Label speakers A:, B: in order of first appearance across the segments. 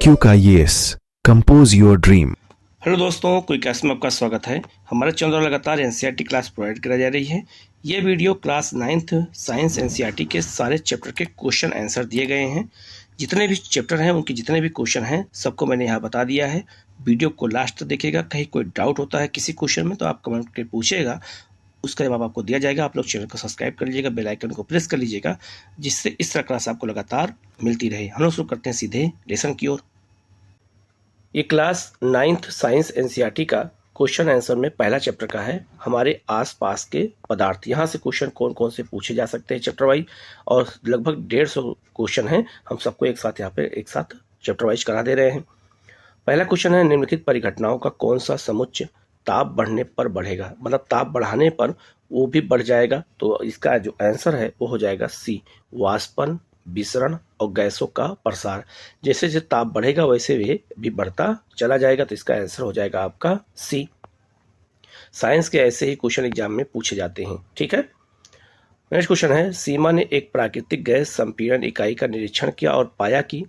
A: IQ का yes compose your dream.
B: Hello दोस्तों, quick class में आपका स्वागत है। हमारे चैनल द्वारा लगातार एनसीईआरटी क्लास प्रोवाइड कराई जा रही है। ये video class 9th science NCERT के सारे चैप्टर के क्वेश्चन आंसर दिए गए हैं। जितने भी चैप्टर हैं उनके जितने भी क्वेश्चन हैं सबको मैंने यहाँ बता दिया है। वीडियो को लास्ट तक देखिएगा। कहीं कोई डाउट होता है किसी क्वेश्चन में तो आप कमेंट करके पूछिएगा, उसका जवाब आपको दिया जाएगा। आप लोग चैनल को सब्सक्राइब कर लीजिएगा, बेल आइकन को प्रेस कर लीजिएगा, जिससे इस तरह क्लास आपको लगातार मिलती रहे। हम लोग शुरू करते हैं सीधे लेसन की ओर। ये क्लास 9th साइंस एनसीईआरटी का क्वेश्चन आंसर में पहला चैप्टर का है, हमारे आसपास के पदार्थ। यहाँ से क्वेश्चन कौन कौन से पूछे जा सकते हैं चैप्टर वाइज, और लगभग 150 क्वेश्चन हैं। हम सबको एक साथ यहाँ पे एक साथ चैप्टर वाइज करा दे रहे हैं। पहला क्वेश्चन है, निम्नलिखित परिघटनाओं का कौन सा समुच्चय ताप बढ़ने पर बढ़ेगा, मतलब ताप बढ़ाने पर वो भी बढ़ जाएगा। तो इसका जो आंसर है वो हो जाएगा सी, वाष्पन, विसरण और गैसों का प्रसार। जैसे जैसे ताप बढ़ेगा वैसे भी बढ़ता चला जाएगा। तो इसका आंसर हो जाएगा आपका सी। साइंस के ऐसे ही क्वेश्चन एग्जाम में पूछे जाते हैं, ठीक है। नेक्स्ट क्वेश्चन है, सीमा ने एक प्राकृतिक गैस संपीड़न इकाई का निरीक्षण किया और पाया कि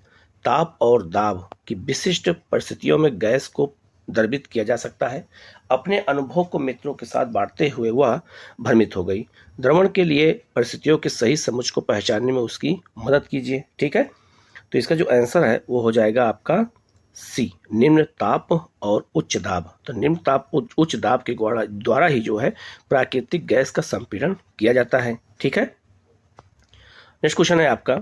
B: ताप और दाब की विशिष्ट परिस्थितियों में गैस को द्रवित किया जा सकता है। अपने अनुभव को मित्रों के साथ बांटते हुए वह भ्रमित हो गई। द्रवण के लिए परिस्थितियों के सही समुच्चय को पहचानने में उसकी मदद कीजिए, ठीक है। तो इसका जो आंसर है वो हो जाएगा आपका सी, निम्न ताप और उच्च दाब। तो निम्न ताप उच्च दाब के द्वारा ही जो है प्राकृतिक गैस का संपीड़न किया जाता है, ठीक है। नेक्स्ट क्वेश्चन है आपका,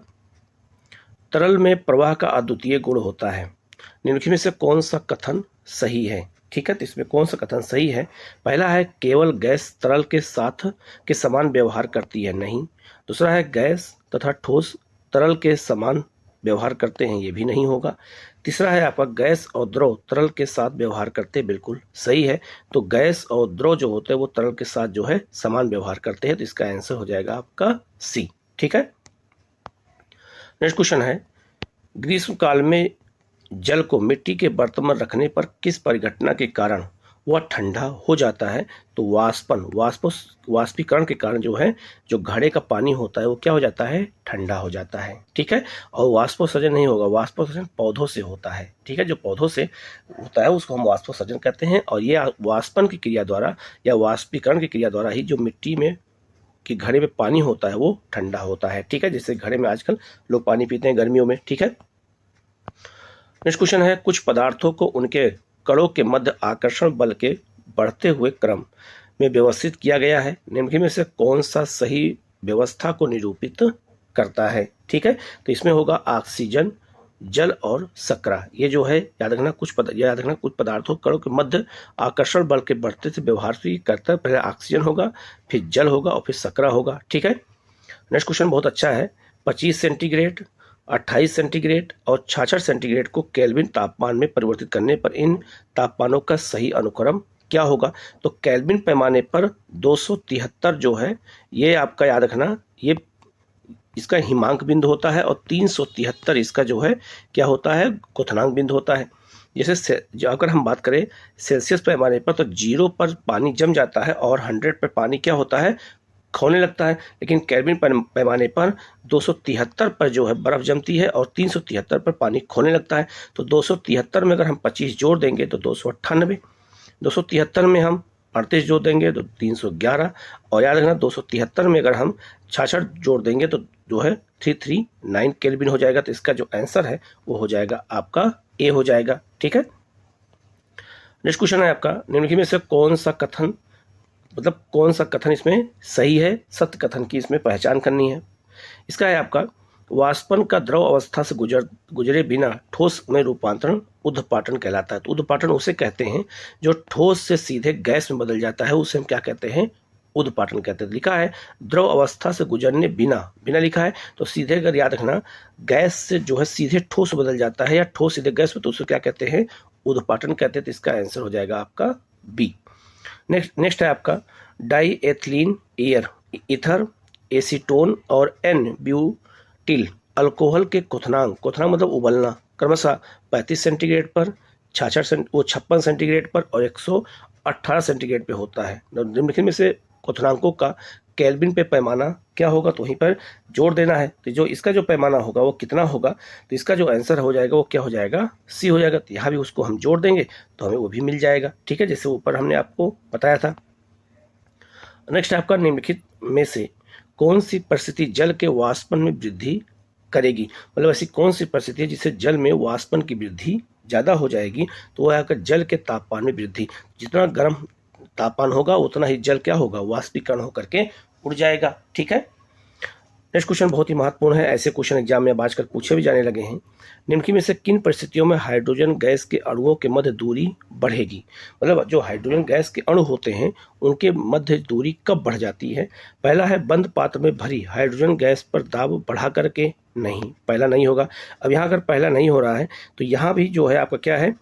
B: तरल में प्रवाह का अद्वितीय गुण होता है। निम्नलिखित में से कौन सा कथन सही है, ठीक है। तो इसमें कौन सा कथन सही है? पहला है, केवल गैस तरल के साथ के समान व्यवहार करती है, नहीं। दूसरा है, गैस तथा ठोस तरल के समान व्यवहार करते हैं, ये भी नहीं होगा। तीसरा है आपका, गैस और द्रव तरल के साथ व्यवहार करते हैं, बिल्कुल सही है। तो गैस और द्रव जो होते हैं वो तरल के साथ जो है समान व्यवहार करते हैं। तो इसका आंसर हो जाएगा आपका सी, ठीक है। नेक्स्ट क्वेश्चन है, ग्रीष्म काल में जल को मिट्टी के बर्तन में रखने पर किस परिघटना के कारण वह ठंडा हो जाता है? तो वाष्पीकरण के कारण जो है जो घड़े का पानी होता है वो क्या हो जाता है? ठंडा हो जाता है, ठीक है। और वाष्पोत्सर्जन नहीं होगा, वाष्पोत्सर्जन पौधों से होता है, ठीक है। जो पौधों से होता है उसको हम वाष्पोत्सर्जन कहते हैं। और ये वाष्पन की क्रिया द्वारा या वाष्पीकरण की क्रिया द्वारा ही जो मिट्टी में कि घड़े में पानी होता है वो ठंडा होता है, ठीक है। जैसे घड़े में आजकल लोग पानी पीते हैं गर्मियों में, ठीक है। नेक्स्ट क्वेश्चन है, कुछ पदार्थों को उनके कणों के मध्य आकर्षण बल के बढ़ते हुए क्रम में व्यवस्थित किया गया है। निम्नलिखित में से कौन सा सही व्यवस्था को निरूपित करता है, ठीक है। तो इसमें होगा ऑक्सीजन, जल और सकरा। ये जो है याद रखना कुछ पदार्थों कणों के मध्य आकर्षण बल के बढ़ते से व्यवहार से करता है। पहले ऑक्सीजन होगा, फिर जल होगा और फिर सकरा होगा, ठीक है। नेक्स्ट क्वेश्चन बहुत अच्छा है, 25 सेंटीग्रेड, 28 सेंटीग्रेड और 66 सेंटीग्रेड को केल्विन तापमान में परिवर्तित करने पर इन तापमानों का सही अनुक्रम क्या होगा? तो केल्विन पैमाने पर 273 जो है ये आपका याद रखना, ये इसका हिमांक बिंदु होता है, और 373 इसका जो है क्या होता है? क्वथनांक बिंदु होता है। जैसे जो अगर हम बात करें सेल्सियस पैमाने पर, तो 0 पर पानी जम जाता है और 100 पर पानी क्या होता है? खोने लगता है। लेकिन केल्विन पैमाने पर 273 पर जो है बर्फ जमती है और 373 पर पानी खोने लगता है। तो 273 में अगर हम 25 जोड़ देंगे तो 298, 273 में हम 38 जोड़ देंगे तो 311, और याद रखना 273 में अगर हम 66 जोड़ देंगे तो जो है 339 केल्विन हो जाएगा। तो इसका जो आंसर है वो हो जाएगा आपका ए हो जाएगा, ठीक है। नेक्स्ट क्वेश्चन है आपका, निम्नलिखित में से कौन सा कथन इसमें सही है? सत्य कथन की इसमें पहचान करनी है। इसका है आपका, वाष्पन का द्रव अवस्था से गुजरे बिना ठोस में रूपांतरण ऊध्र्वपाटन कहलाता है। तो ऊध्र्वपाटन उसे कहते हैं जो ठोस से सीधे गैस में बदल जाता है, उसे हम क्या कहते हैं? ऊध्र्वपाटन कहते हैं। लिखा है द्रव अवस्था से गुजरने बिना लिखा है, तो सीधे अगर याद रखना गैस से जो है सीधे ठोस बदल जाता है या ठोस सीधे गैस में, तो उसे क्या कहते हैं? ऊध्र्वपाटन कहते हैं। तो इसका आंसर हो जाएगा आपका बी। नेक्स्ट है आपका, डाई एथिलीन ईथर, एसीटोन और एन ब्यूटिल अल्कोहल के क्वथनांक मतलब उबलना क्रमशः 35 सेंटीग्रेड पर, 56 सेंटीग्रेड पर और 118 सेंटीग्रेड पे होता है। निम्नलिखित में से क्वथनांकों का केल्विन पे पैमाना क्या होगा, तो वहीं पर जोड़ देना है। तो जो इसका जो पैमाना होगा वो कितना होगा, तो इसका जो आंसर हो जाएगा वो क्या हो जाएगा, सी हो जाएगा। तो यहाँ भी उसको हम जोड़ देंगे तो हमें वो भी मिल जाएगा, ठीक है, जैसे ऊपर हमने आपको बताया था। नेक्स्ट आपका निम्नलिखित में से कौन सी परिस्थिति जल के वाष्पन में वृद्धि करेगी, मतलब ऐसी कौन सी परिस्थिति है जिससे जल में वाष्पन की वृद्धि ज़्यादा हो जाएगी, तो वह है जल के तापमान में वृद्धि। जितना गर्म तापमान होगा उतना ही जल क्या होगा, वाष्पीकरण होकर के उड़ जाएगा, ठीक है। नेक्स्ट क्वेश्चन बहुत ही महत्वपूर्ण है, ऐसे क्वेश्चन एग्जाम में अब आजकल पूछे भी जाने लगे हैं। निम्नलिखित में से किन परिस्थितियों में हाइड्रोजन गैस के अणुओं के मध्य दूरी बढ़ेगी, मतलब जो हाइड्रोजन गैस के अणु होते हैं उनके मध्य दूरी कब बढ़ जाती है। पहला है बंद पात्र में भरी हाइड्रोजन गैस पर दाब बढ़ा करके, नहीं पहला नहीं होगा। अब यहाँ अगर पहला नहीं हो रहा है तो यहाँ भी जो है आपका क्या है,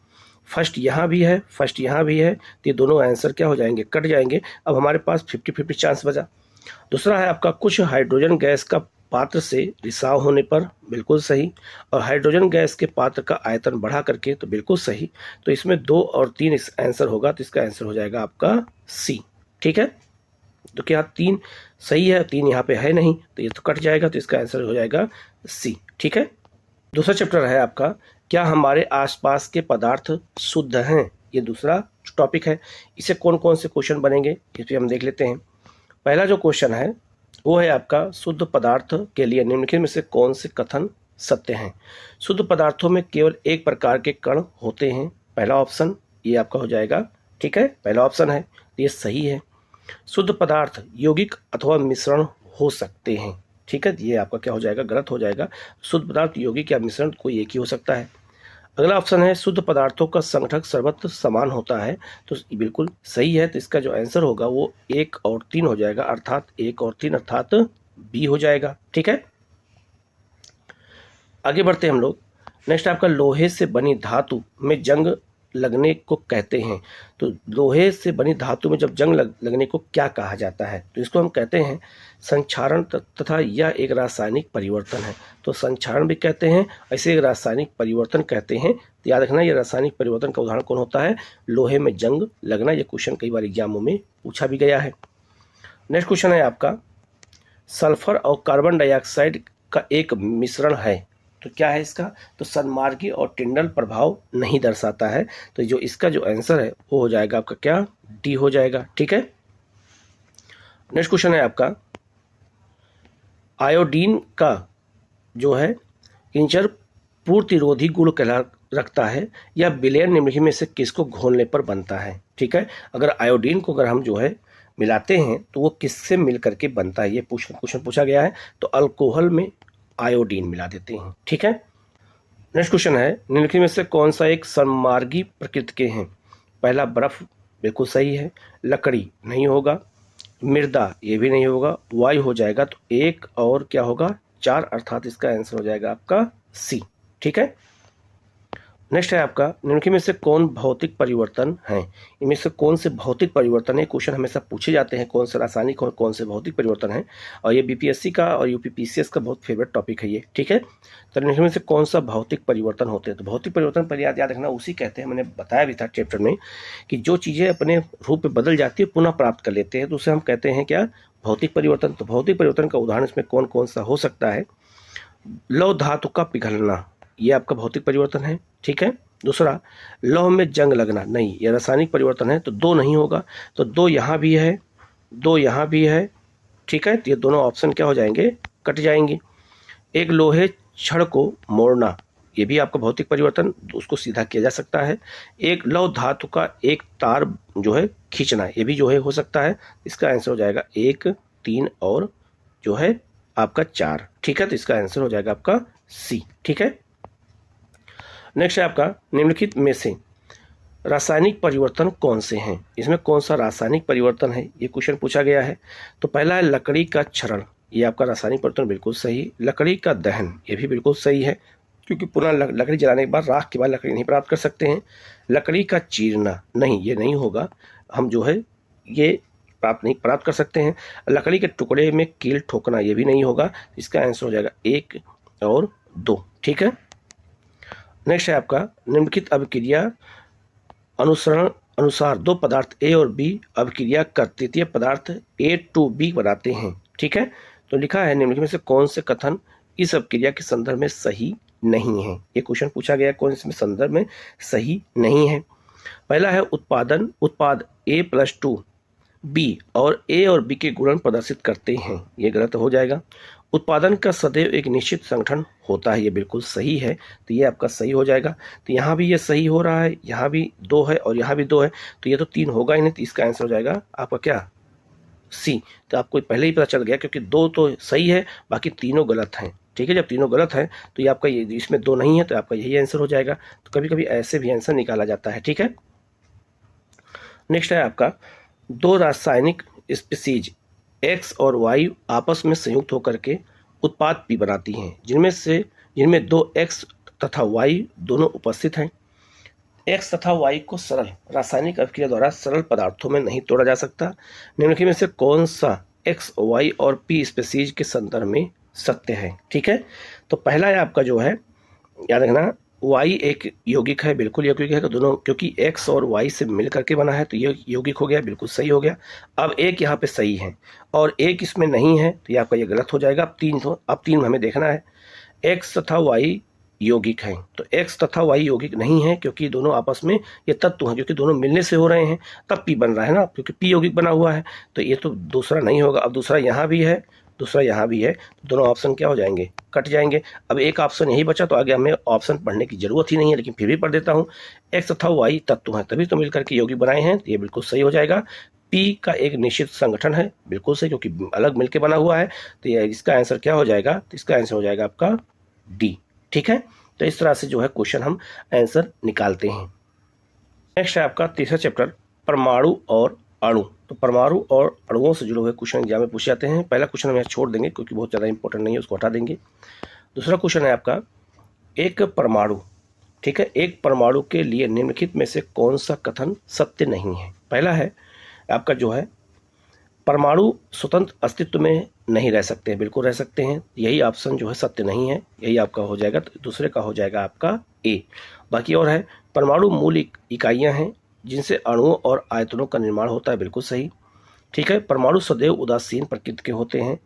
B: फर्स्ट यहाँ भी है, फर्स्ट यहाँ भी है, तो ये दोनों आंसर क्या हो जाएंगे, कट जाएंगे। अब हमारे पास 50-50 चांस बचा। दूसरा है आपका कुछ हाइड्रोजन गैस का पात्र से रिसाव होने पर, बिल्कुल सही। और हाइड्रोजन गैस के पात्र का आयतन बढ़ा करके, तो बिल्कुल सही। तो इसमें 2 और 3 इस आंसर होगा, तो इसका आंसर हो जाएगा आपका सी, ठीक है। तो क्या 3 सही है, 3 यहाँ पे है नहीं, तो ये तो कट जाएगा, तो इसका आंसर हो जाएगा सी, ठीक है। दूसरा चैप्टर है आपका क्या हमारे आसपास के पदार्थ शुद्ध हैं, ये दूसरा टॉपिक है। इसे कौन कौन से क्वेश्चन बनेंगे इस पर हम देख लेते हैं। पहला जो क्वेश्चन है वो है आपका शुद्ध पदार्थ के लिए निम्नलिखित में से कौन से कथन सत्य हैं। शुद्ध पदार्थों में केवल एक प्रकार के कण होते हैं, पहला ऑप्शन ये आपका हो जाएगा, ठीक है, पहला ऑप्शन है, तो ये सही है। शुद्ध पदार्थ यौगिक अथवा मिश्रण हो सकते हैं, ठीक है, ये आपका क्या हो जाएगा, गलत हो जाएगा। शुद्ध पदार्थ यौगिक या मिश्रण कोई एक ही हो सकता है। अगला ऑप्शन है शुद्ध पदार्थों का संगठक सर्वत्र समान होता है, तो बिल्कुल सही है। तो इसका जो आंसर होगा वो 1 और 3 हो जाएगा, अर्थात 1 और 3 अर्थात बी हो जाएगा, ठीक है। आगे बढ़ते हैं हम लोग। नेक्स्ट आपका लोहे से बनी धातु में जंग लगने को कहते हैं, तो लोहे से बनी धातु में जब जंग लगने को क्या कहा जाता है, तो इसको हम कहते हैं संक्षारण, तथा यह एक रासायनिक परिवर्तन है। तो संक्षारण भी कहते हैं, ऐसे एक रासायनिक परिवर्तन कहते हैं। तो याद रखना ये रासायनिक परिवर्तन का उदाहरण कौन होता है, लोहे में जंग लगना। ये क्वेश्चन कई बार एग्जामों में पूछा भी गया है। नेक्स्ट क्वेश्चन है आपका सल्फर और कार्बन डाइऑक्साइड का एक मिश्रण है, तो क्या है इसका, तो सनमार्गी और टिंडल प्रभाव नहीं दर्शाता है। तो जो इसका जो आंसर है वो हो जाएगा आपका क्या, डी हो जाएगा, ठीक है। नेक्स्ट क्वेश्चन है आपका आयोडीन का जो है किंचर पूर्तिरोधी गुण रखता है, या विलयन निम्नलिखित में से किसको घोलने पर बनता है, ठीक है। अगर आयोडीन को अगर हम जो है मिलाते हैं तो वो किससे मिल करके बनता है, ये क्वेश्चन पूछा गया है। तो अल्कोहल में आयोडीन मिला देते हैं, ठीक है। नेक्स्ट क्वेश्चन है निम्नलिखित में से कौन सा एक सममार्गी प्रकृति के हैं। पहला बर्फ, बिल्कुल सही है। लकड़ी नहीं होगा, मृदा ये भी नहीं होगा, वायु हो जाएगा। तो 1 और क्या होगा, 4, अर्थात इसका आंसर हो जाएगा आपका सी, ठीक है। नेक्स्ट है आपका निम्नलिखित में से कौन भौतिक परिवर्तन है, इनमें से कौन से भौतिक परिवर्तन है। क्वेश्चन हमेशा पूछे जाते हैं कौन से रासायनिक और कौन से भौतिक परिवर्तन है, और ये बीपीएससी का और यूपीपीसीएस का बहुत फेवरेट टॉपिक है ये, ठीक है। तो निम्नलिखित में से कौन सा भौतिक परिवर्तन होते हैं, तो भौतिक परिवर्तन पर याद रखना उसी कहते हैं, मैंने बताया भी था चैप्टर में कि जो चीज़ें अपने रूप में बदल जाती है पुनः प्राप्त कर लेते हैं, तो उसे हम कहते हैं क्या, भौतिक परिवर्तन। तो भौतिक परिवर्तन का उदाहरण इसमें कौन कौन सा हो सकता है, लौह धातु का पिघलना, ये आपका भौतिक परिवर्तन है, ठीक है। दूसरा लौह में जंग लगना, नहीं यह रासायनिक परिवर्तन है, तो 2 नहीं होगा। तो 2 यहाँ भी है, 2 यहाँ भी है, ठीक है। तो ये दोनों ऑप्शन क्या हो जाएंगे, कट जाएंगे। एक लोहे छड़ को मोड़ना, ये भी आपका भौतिक परिवर्तन, उसको सीधा किया जा सकता है। एक लौह धातु का एक तार जो है खींचना, ये भी जो है हो सकता है। इसका आंसर हो जाएगा 1, 3 और जो है आपका 4, ठीक है। तो इसका आंसर हो जाएगा आपका सी, ठीक है। नेक्स्ट है आपका निम्नलिखित में से रासायनिक परिवर्तन कौन से हैं, इसमें कौन सा रासायनिक परिवर्तन है, ये क्वेश्चन पूछा गया है। तो पहला है लकड़ी का क्षरण, ये आपका रासायनिक परिवर्तन बिल्कुल सही। लकड़ी का दहन, ये भी बिल्कुल सही है, क्योंकि पुनः लकड़ी जलाने के बाद राख के बाद लकड़ी नहीं प्राप्त कर सकते हैं। लकड़ी का चीरना, नहीं ये नहीं होगा, हम जो है ये प्राप्त कर सकते हैं। लकड़ी के टुकड़े में कील ठोकना, ये भी नहीं होगा। इसका आंसर हो जाएगा 1 और 2, ठीक है। नेक्स्ट है आपका निम्नलिखित अभिक्रिया अनुसरण अनुसार दो पदार्थ ए और बी अभिक्रिया कर तृतीय पदार्थ A2B बनाते हैं। ठीक है, तो लिखा है निम्नलिखित में से कौन से कथन इस अभिक्रिया के संदर्भ में सही नहीं है। ये क्वेश्चन पूछा गया कौन इसमें संदर्भ में सही नहीं है। पहला है उत्पाद A+2B और A और B के गुणन प्रदर्शित करते हैं, ये गलत हो जाएगा। उत्पादन का सदैव एक निश्चित संगठन होता है, ये बिल्कुल सही है, तो ये आपका सही हो जाएगा। तो यहाँ भी ये सही हो रहा है, यहाँ भी 2 है और यहाँ भी 2 है, तो ये तो 3 होगा ही नहीं, तो इसका आंसर हो जाएगा आपका क्या, सी। तो आपको पहले ही पता चल गया क्योंकि 2 तो सही है, बाकी तीनों गलत हैं। ठीक है, जब तीनों गलत हैं तो ये आपका, ये इसमें 2 नहीं है, तो आपका यही आंसर हो जाएगा। तो कभी कभी ऐसे भी आंसर निकाला जाता है। ठीक है, नेक्स्ट है आपका, दो रासायनिक स्पीसीज एक्स और वाई आपस में संयुक्त होकर के उत्पाद पी बनाती हैं, जिनमें 2 एक्स तथा वाई दोनों उपस्थित हैं। एक्स तथा वाई को सरल रासायनिक अभिक्रिया द्वारा सरल पदार्थों में नहीं तोड़ा जा सकता। निम्नलिखित में से कौन सा एक्स, वाई और पी स्पीसीज के संदर्भ में सत्य है। ठीक है, तो पहला है आपका जो है, याद रखना, वाई एक यौगिक है, बिल्कुल यौगिक है, तो दोनों क्योंकि एक्स और वाई से मिल करके बना है तो ये यौगिक हो गया, बिल्कुल सही हो गया। अब एक यहाँ पे सही है और एक इसमें नहीं है, तो ये आपका ये गलत हो जाएगा। अब तीन हमें देखना है, एक्स तथा वाई यौगिक हैं, तो एक्स तथा वाई यौगिक नहीं है क्योंकि दोनों आपस में ये तत्व हैं, क्योंकि दोनों मिलने से हो रहे हैं तब पी बन रहा है ना, क्योंकि पी यौगिक बना हुआ है, तो ये तो दूसरा नहीं होगा। अब दूसरा यहाँ भी है, दूसरा यहाँ भी है, तो दोनों ऑप्शन क्या हो जाएंगे, कट जाएंगे। अब एक ऑप्शन यही बचा, तो आगे हमें ऑप्शन पढ़ने की जरूरत ही नहीं है, लेकिन फिर भी पढ़ देता हूँ। एक्स तथा वाई तत्व हैं, तभी तो मिलकर के यौगिक बनाए हैं, तो ये बिल्कुल सही हो जाएगा। पी का एक निश्चित संगठन है, बिल्कुल सही, क्योंकि अलग मिलकर बना हुआ है, तो ये इसका आंसर क्या हो जाएगा, तो इसका आंसर हो जाएगा आपका डी। ठीक है, तो इस तरह से जो है क्वेश्चन हम आंसर निकालते हैं। नेक्स्ट है आपका तीसरा चैप्टर, परमाणु और अणु। तो परमाणु और अणुओं से जुड़े हुए क्वेश्चन एग्जाम में पूछे जाते हैं। पहला क्वेश्चन हम यहाँ छोड़ देंगे क्योंकि बहुत ज़्यादा इंपॉर्टेंट नहीं है, उसको हटा देंगे। दूसरा क्वेश्चन है आपका, एक परमाणु, ठीक है, एक परमाणु के लिए निम्नलिखित में से कौन सा कथन सत्य नहीं है। पहला है आपका जो है, परमाणु स्वतंत्र अस्तित्व में नहीं रह सकते हैं, बिल्कुल रह सकते हैं, यही ऑप्शन जो है सत्य नहीं है, यही आपका हो जाएगा। तो दूसरे का हो जाएगा आपका ए। बाकी और है, परमाणु मूल इकाइयां हैं जिनसे अणुओं और आयतनों का निर्माण होता है, बिल्कुल सही। ठीक है, परमाणु सदैव उदासीन प्रकृति के होते हैं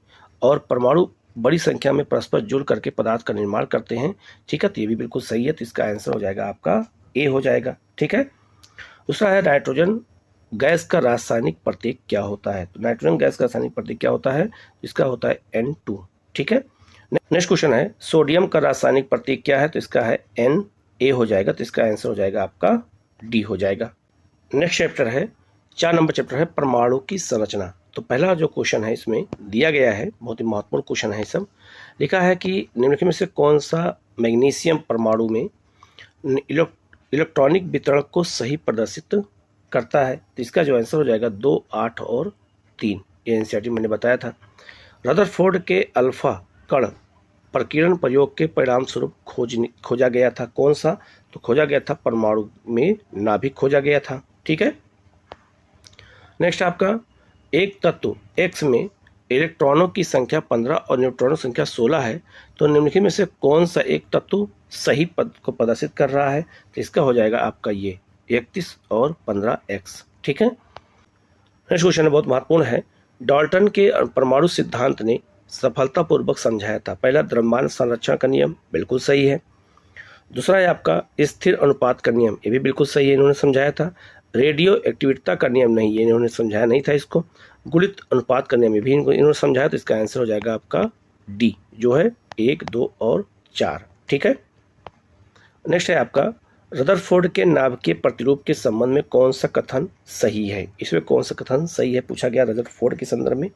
B: और परमाणु बड़ी संख्या में परस्पर जुड़ करके पदार्थ का निर्माण करते हैं। ठीक है, तो ये भी बिल्कुल सही है, तो इसका आंसर हो जाएगा आपका ए हो जाएगा। ठीक है, दूसरा है, नाइट्रोजन गैस का रासायनिक प्रतीक क्या होता है। तो नाइट्रोजन गैस का रासायनिक प्रतीक क्या होता है, इसका होता है N2। ठीक है, नेक्स्ट क्वेश्चन है, सोडियम का रासायनिक प्रतीक क्या है, तो इसका है Na हो जाएगा, तो इसका आंसर हो जाएगा आपका डी हो जाएगा। नेक्स्ट चैप्टर है, 4 नंबर चैप्टर है, परमाणु की संरचना। तो पहला जो क्वेश्चन है इसमें दिया गया है, बहुत ही महत्वपूर्ण क्वेश्चन है। सब लिखा है कि निम्नलिखित में से कौन सा मैग्नीशियम परमाणु में इलेक्ट्रॉनिक वितरण को सही प्रदर्शित करता है। तो इसका जो आंसर हो जाएगा 2, 8 और 3। ये एनसीईआरटी मैंने बताया था। रदरफोर्ड के अल्फा कण प्रकीर्णन प्रयोग के परिणाम स्वरूप खोजा गया था, कौन सा, तो खोजा गया था परमाणु में नाभिक खोजा गया था। ठीक है, नेक्स्ट आपका, एक तत्व एक्स में इलेक्ट्रॉनों की संख्या 15 और न्यूट्रॉनों की संख्या 16 है, तो निम्नलिखित में से कौन सा एक तत्व सही पद को प्रदर्शित कर रहा है। तो इसका हो जाएगा आपका ये 31 और 15x। ठीक है, नेक्स्ट क्वेश्चन बहुत महत्वपूर्ण है, डाल्टन के परमाणु सिद्धांत ने सफलतापूर्वक समझाया था। पहला, द्रव्यमान संरक्षण का नियम, बिल्कुल सही है। दूसरा है आपका स्थिर अनुपात का नियम, ये भी बिल्कुल सही है, इन्होंने समझाया था। रेडियो एक्टिविटी का नियम नहीं, ये इन्होंने समझाया नहीं था इसको। गुणित अनुपात का नियम भी इन्होंने समझाया, तो इसका आंसर हो जाएगा आपका डी, जो है 1, 2 और 4। ठीक है, नेक्स्ट है आपका, रदरफोर्ड के नाभिकीय प्रतिरूप के संबंध में कौन सा कथन सही है। इसमें कौन सा कथन सही है पूछा गया रदरफोर्ड के संदर्भ में।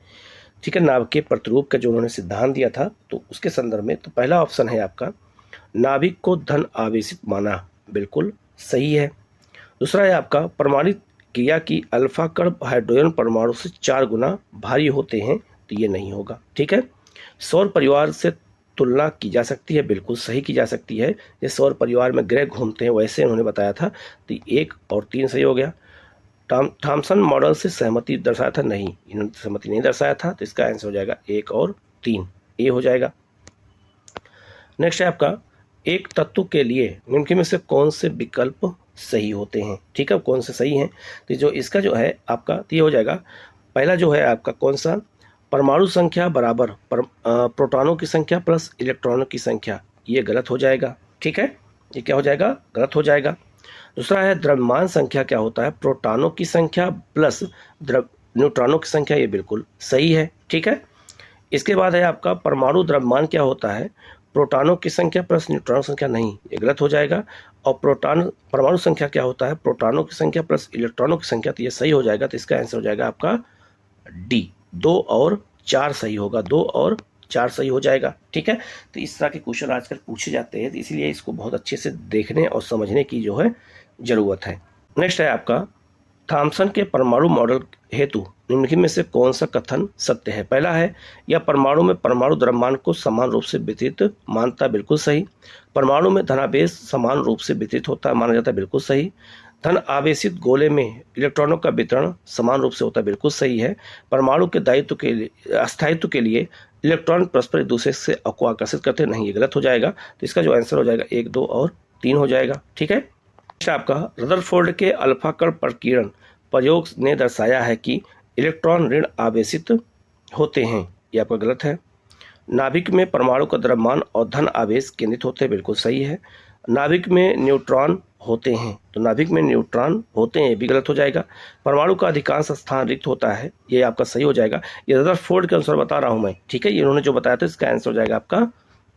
B: ठीक है, नाभिकीय प्रतिरूप का जो उन्होंने सिद्धांत दिया था, तो उसके संदर्भ में तो पहला ऑप्शन है आपका, नाभिक को धन आवेशित माना, बिल्कुल सही है। दूसरा है आपका, परमाणु क्रिया की अल्फा कण हाइड्रोजन परमाणु से 4 गुना भारी होते हैं, तो ये नहीं होगा। ठीक है, सौर परिवार से तुलना की जा सकती है, बिल्कुल सही की जा सकती है, जैसे सौर परिवार में ग्रह घूमते हैं वैसे उन्होंने बताया था, तो 1 और 3 सही हो गया। थॉमसन मॉडल से सहमति दर्शाया था, नहीं, इन्होंने सहमति नहीं दर्शाया था, तो इसका आंसर हो जाएगा 1 और 3, ए हो जाएगा। नेक्स्ट है आपका, एक तत्व के लिए निम्नलिखित में से कौन से विकल्प सही होते हैं। ठीक है, कौन से सही हैं? तो जो इसका जो है आपका ये हो जाएगा, पहला जो है आपका कौन सा, परमाणु संख्या बराबर प्रोटॉनों की संख्या प्लस इलेक्ट्रॉनों की संख्या, ये गलत हो जाएगा। ठीक है, ये क्या हो जाएगा, गलत हो जाएगा। दूसरा है द्रव्यमान संख्या क्या होता है, प्रोटॉनों की संख्या प्लस न्यूट्रॉनों की संख्या, ये बिल्कुल सही है। ठीक है, इसके बाद है आपका परमाणु द्रव्यमान क्या होता है, प्रोटॉनों की संख्या प्लस न्यूट्रॉनों की संख्या, नहीं, ये गलत हो जाएगा। और परमाणु संख्या क्या होता है, प्रोटॉनों की संख्या प्लस इलेक्ट्रॉनों की संख्या, तो ये सही हो जाएगा। तो इसका आंसर हो जाएगा आपका डी, 2 और 4 सही होगा, 2 और 4 सही हो जाएगा। ठीक है, तो इस तरह के क्वेश्चन आजकल पूछे जाते हैं, तो इसीलिए इसको बहुत अच्छे से देखने और समझने की जो है ज़रूरत है। नेक्स्ट है आपका, थॉमसन के परमाणु मॉडल हेतु निम्नलिखित में से कौन सा कथन सत्य है। पहला है, यह परमाणु में परमाणु द्रव्यमान को समान रूप से वितरित मानता, बिल्कुल सही। परमाणु में धनावेश समान रूप से वितरित होता है, माना जाता है, बिल्कुल सही। धन आवेशित गोले में इलेक्ट्रॉनों का वितरण समान रूप से होता है, बिल्कुल सही है। परमाणु के दायित्व के लिए अस्थायित्व के लिए इलेक्ट्रॉन परस्पर एक दूसरे से को आकर्षित करते नहीं, ये गलत हो जाएगा। तो इसका जो आंसर हो जाएगा 1, 2 और 3 हो जाएगा। ठीक है, आपका रदरफोर्ड के अल्फा कण प्रकीर्णन प्रयोग ने दर्शाया है कि इलेक्ट्रॉन ऋण आवेशित होते हैं, ये आपका गलत है। नाभिक में परमाणु का द्रव्यमान और धन आवेश केंद्रित होते हैं, बिल्कुल सही है। नाभिक में न्यूट्रॉन होते हैं, तो नाभिक में न्यूट्रॉन होते हैं, ये भी गलत हो जाएगा। परमाणु का अधिकांश स्थान रिक्त होता है, ये आपका सही हो जाएगा। ये रदरफोर्ड के अनुसार बता रहा हूं मैं। ठीक है, ये इन्होंने जो बताया था, इसका आंसर हो जाएगा आपका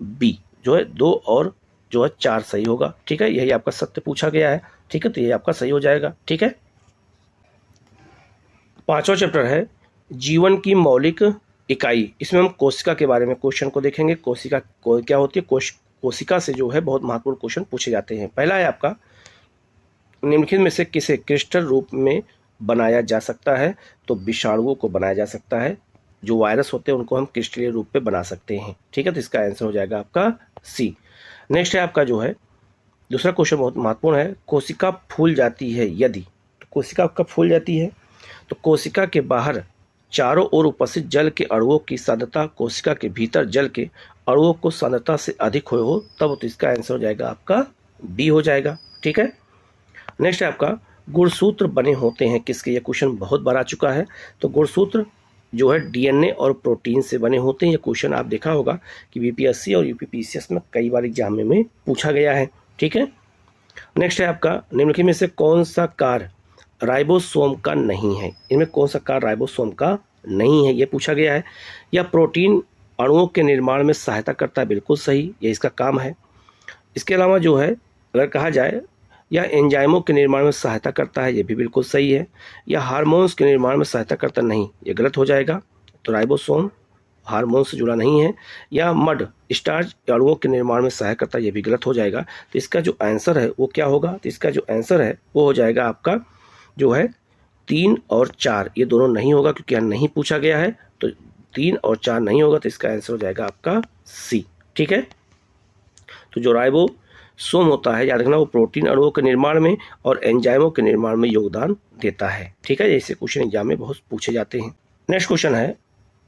B: बी, जो है 2 और जो है 4 सही होगा। ठीक है, यही आपका सत्य पूछा गया है। ठीक है, तो ये आपका सही हो जाएगा। ठीक है, 5वां चैप्टर है जीवन की मौलिक इकाई। इसमें हम कोशिका के बारे में क्वेश्चन को देखेंगे। कोशिका क्या होती है, कोशिका से जो है बहुत महत्वपूर्ण क्वेश्चन पूछे जाते हैं। पहला है आपका, निम्नलिखित में से किसे क्रिस्टल रूप में बनाया जा सकता है। तो विषाणुओं को बनाया जा सकता है, जो वायरस होते हैं उनको हम क्रिस्टलीय रूप में बना सकते हैं। ठीक है, तो इसका आंसर हो जाएगा आपका सी। नेक्स्ट है आपका जो है दूसरा क्वेश्चन बहुत महत्वपूर्ण है, कोशिका फूल जाती है यदि, तो कोशिका कब फूल जाती है, तो कोशिका के बाहर चारों ओर उपस्थित जल के अणुओं की सांद्रता कोशिका के भीतर जल के अणुओं को सांद्रता से अधिक हो तब, तो इसका आंसर हो जाएगा आपका बी हो जाएगा। ठीक है, नेक्स्ट है आपका, गुणसूत्र बने होते हैं किसके, ये क्वेश्चन बहुत बार आ चुका है। तो गुणसूत्र जो है डीएनए और प्रोटीन से बने होते हैं। ये क्वेश्चन आप देखा होगा कि बीपीएससी और यूपीपीसीएस में कई बार एग्जाम में पूछा गया है। ठीक है, नेक्स्ट है आपका, निम्नलिखित में से कौन सा कार्य राइबोसोम का नहीं है। इनमें कौन सा कार्य राइबोसोम का नहीं है, ये पूछा गया है। यह प्रोटीन अणुओं के निर्माण में सहायता करता है, बिल्कुल सही, ये इसका काम है। इसके अलावा जो है अगर कहा जाए यह एंजाइमों के निर्माण में सहायता करता है, ये भी बिल्कुल सही है। यह हार्मोन्स के निर्माण में सहायता करता नहीं, ये गलत हो जाएगा। तो राइबोसोम हार्मोन से जुड़ा नहीं है। या मड स्टार्च अणुओं के निर्माण में सहायता करता है, ये भी गलत हो जाएगा। तो इसका जो आंसर है वो क्या होगा, तो इसका जो आंसर है वो हो जाएगा आपका जो है 3 और 4, ये दोनों नहीं होगा क्योंकि यहाँ नहीं पूछा गया है। तो 3 और 4 नहीं होगा, तो इसका आंसर हो जाएगा आपका सी। ठीक है, तो जो राइबोसोम होता है, याद रखना, वो प्रोटीन अणुओं के निर्माण में और एंजाइमों के निर्माण में योगदान देता है। ठीक है, ऐसे क्वेश्चन एग्जाम में बहुत पूछे जाते हैं। नेक्स्ट क्वेश्चन है,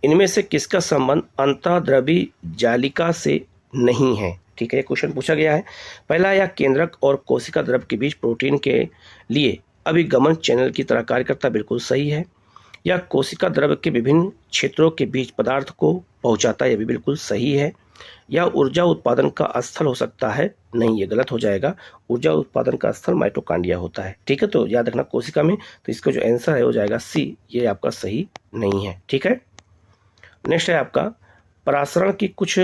B: इनमें से किसका संबंध अंतःद्रवी जालिका से नहीं है। ठीक है, ये क्वेश्चन पूछा गया है। पहला, या केंद्रक और कोशिका द्रव के बीच प्रोटीन के लिए अभिगमन चैनल की तरह कार्य करता, बिल्कुल सही है। या कोशिका द्रव के विभिन्न क्षेत्रों के बीच पदार्थ को पहुंचाता, यह भी बिल्कुल सही है। या ऊर्जा उत्पादन का स्थल हो सकता है, नहीं, ये गलत हो जाएगा। ऊर्जा उत्पादन का स्थल माइटोकॉन्ड्रिया होता है। ठीक है, तो याद रखना कोशिका में, तो इसका जो आंसर है हो जाएगा सी, ये आपका सही नहीं है। ठीक है, नेक्स्ट है आपका, परासरण की कुछ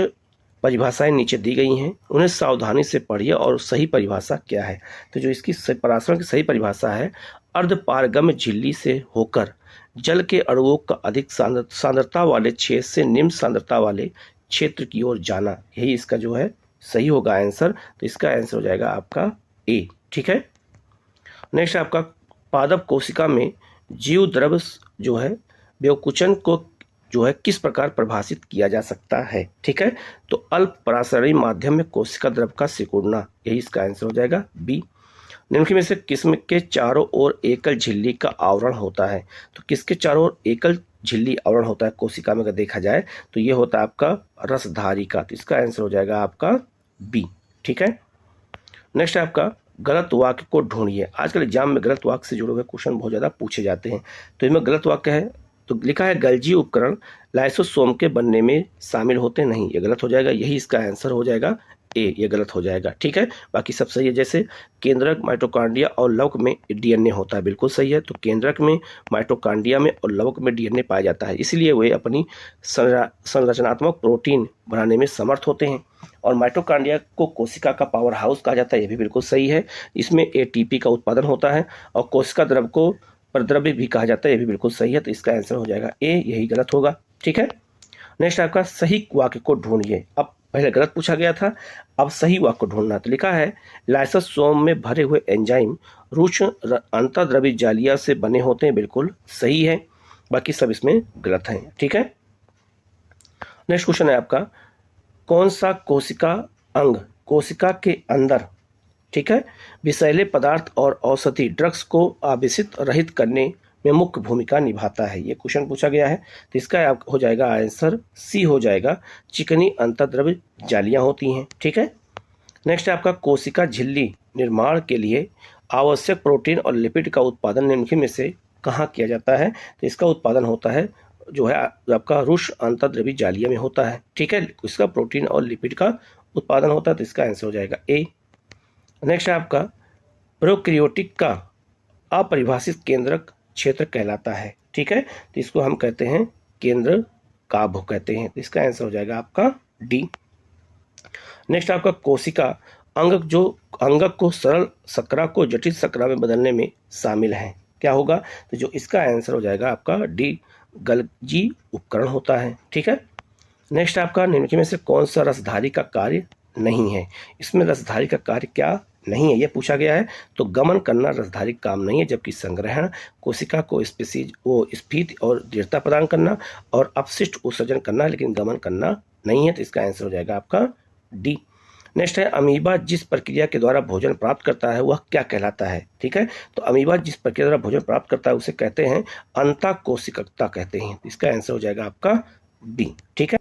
B: परिभाषाएं नीचे दी गई हैं, उन्हें सावधानी से पढ़िए और सही परिभाषा क्या है। तो जो इसकी परासरण की सही परिभाषा है, अर्धपारगम्य झिल्ली से होकर जल के अणुओं का अधिक सांद्रता वाले क्षेत्र से निम्न सांद्रता वाले क्षेत्र की ओर जाना, यही इसका जो है सही होगा आंसर। तो इसका आंसर हो जाएगा आपका ए। ठीक है, नेक्स्ट आपका, पादप कोशिका में जीव द्रव जो है व्युत्कुचन को जो है किस प्रकार परिभाषित किया जा सकता है। ठीक है, तो अल्प परासरणी माध्यम में कोशिका द्रव का सिकुड़ना, यही इसका आंसर हो जाएगा बी। निम्नलिखित में से किस्म के चारों ओर एकल झिल्ली का आवरण होता है। तो किसके चारों ओर एकल झिल्ली आवरण होता है कोशिका में, अगर देखा जाए तो ये होता है आपका रसधारी का। तो इसका आंसर हो जाएगा आपका बी। ठीक है, नेक्स्ट है आपका, गलत वाक्य को ढूंढिए। आजकल एग्जाम में गलत वाक्य से जुड़े हुए क्वेश्चन बहुत ज़्यादा पूछे जाते हैं। तो इसमें गलत वाक्य है, तो लिखा है गल्जी उपकरण लाइसोसोम के बनने में शामिल होते नहीं, ये गलत हो जाएगा। यही इसका आंसर हो जाएगा ए, ये गलत हो जाएगा। ठीक है, बाकी सब सही है। जैसे केंद्रक, माइटोकॉन्ड्रिया और लवक में डीएनए होता है, बिल्कुल सही है। तो केंद्रक में, माइटोकॉन्ड्रिया में और लवक में डीएनए पाया जाता है, इसलिए वे अपनी संरचनात्मक प्रोटीन बनाने में समर्थ होते हैं। और माइटोकॉन्ड्रिया को कोशिका का पावर हाउस कहा जाता है, ये भी बिल्कुल सही है। इसमें एटीपी का उत्पादन होता है। और कोशिका द्रव को परद्रव्य भी कहा जाता है, ये भी बिल्कुल सही है। तो इसका आंसर हो जाएगा ए, यही गलत होगा। ठीक है, नेक्स्ट आपका सही वाक्य को ढूंढिए। अब पहले गलत पूछा गया था, अब सही वाक्य को ढूंढना। तो लिखा है लाइसोसोम में भरे हुए एंजाइम रुक्ष अंतर्द्रव्य जालिया से बने होते हैं, बिल्कुल सही है। बाकी सब इसमें गलत हैं। ठीक है, नेक्स्ट क्वेश्चन है आपका, कौन सा कोशिका अंग कोशिका के अंदर, ठीक है, विषैले पदार्थ और औषधि ड्रग्स को आवेशित रहित करने में मुख्य भूमिका निभाता है? ये क्वेश्चन पूछा गया है। तो इसका हो जाएगा आंसर सी हो जाएगा, चिकनी अंतर्द्रव्य जालियां होती हैं। ठीक है, नेक्स्ट है आपका, कोशिका झिल्ली निर्माण के लिए आवश्यक प्रोटीन और लिपिड का उत्पादन निम्नलिखित में से कहाँ किया जाता है? तो इसका उत्पादन होता है जो है आपका रुक्ष अंतर्द्रव्य जालिया में होता है। ठीक है, इसका प्रोटीन और लिपिड का उत्पादन होता है, तो इसका आंसर हो जाएगा ए। नेक्स्ट है आपका, प्रोकैरियोटिक का अपरिभाषित केंद्रक क्षेत्र कहलाता है। ठीक है, तो इसको हम कहते हैं केंद्र काभ कहते हैं, तो इसका आंसर हो जाएगा आपका डी। नेक्स्ट आपका, कोशिका अंगक जो अंगक को सरल सकरा को जटिल सकरा में बदलने में शामिल है, क्या होगा? तो जो इसका आंसर हो जाएगा आपका डी, गल्जी उपकरण होता है। ठीक है, नेक्स्ट आपका, निम्नलिखित में से कौन सा रसधारी का कार्य नहीं है? इसमें रसधारी का कार्य क्या नहीं है, यह पूछा गया है। तो गमन करना रसधारी काम नहीं है, जबकि संग्रहण, कोशिका को स्फीति और दृढ़ता प्रदान करना और अपशिष्ट उत्सर्जन करना, लेकिन गमन करना नहीं है। तो इसका आंसर हो जाएगा आपका डी। नेक्स्ट है, अमीबा जिस प्रक्रिया के द्वारा भोजन प्राप्त करता है वह क्या कहलाता है? ठीक है, तो अमीबा जिस प्रक्रिया द्वारा भोजन प्राप्त करता है उसे कहते हैं अंतःकोशिकता कहते हैं। इसका आंसर हो जाएगा आपका बी। ठीक है,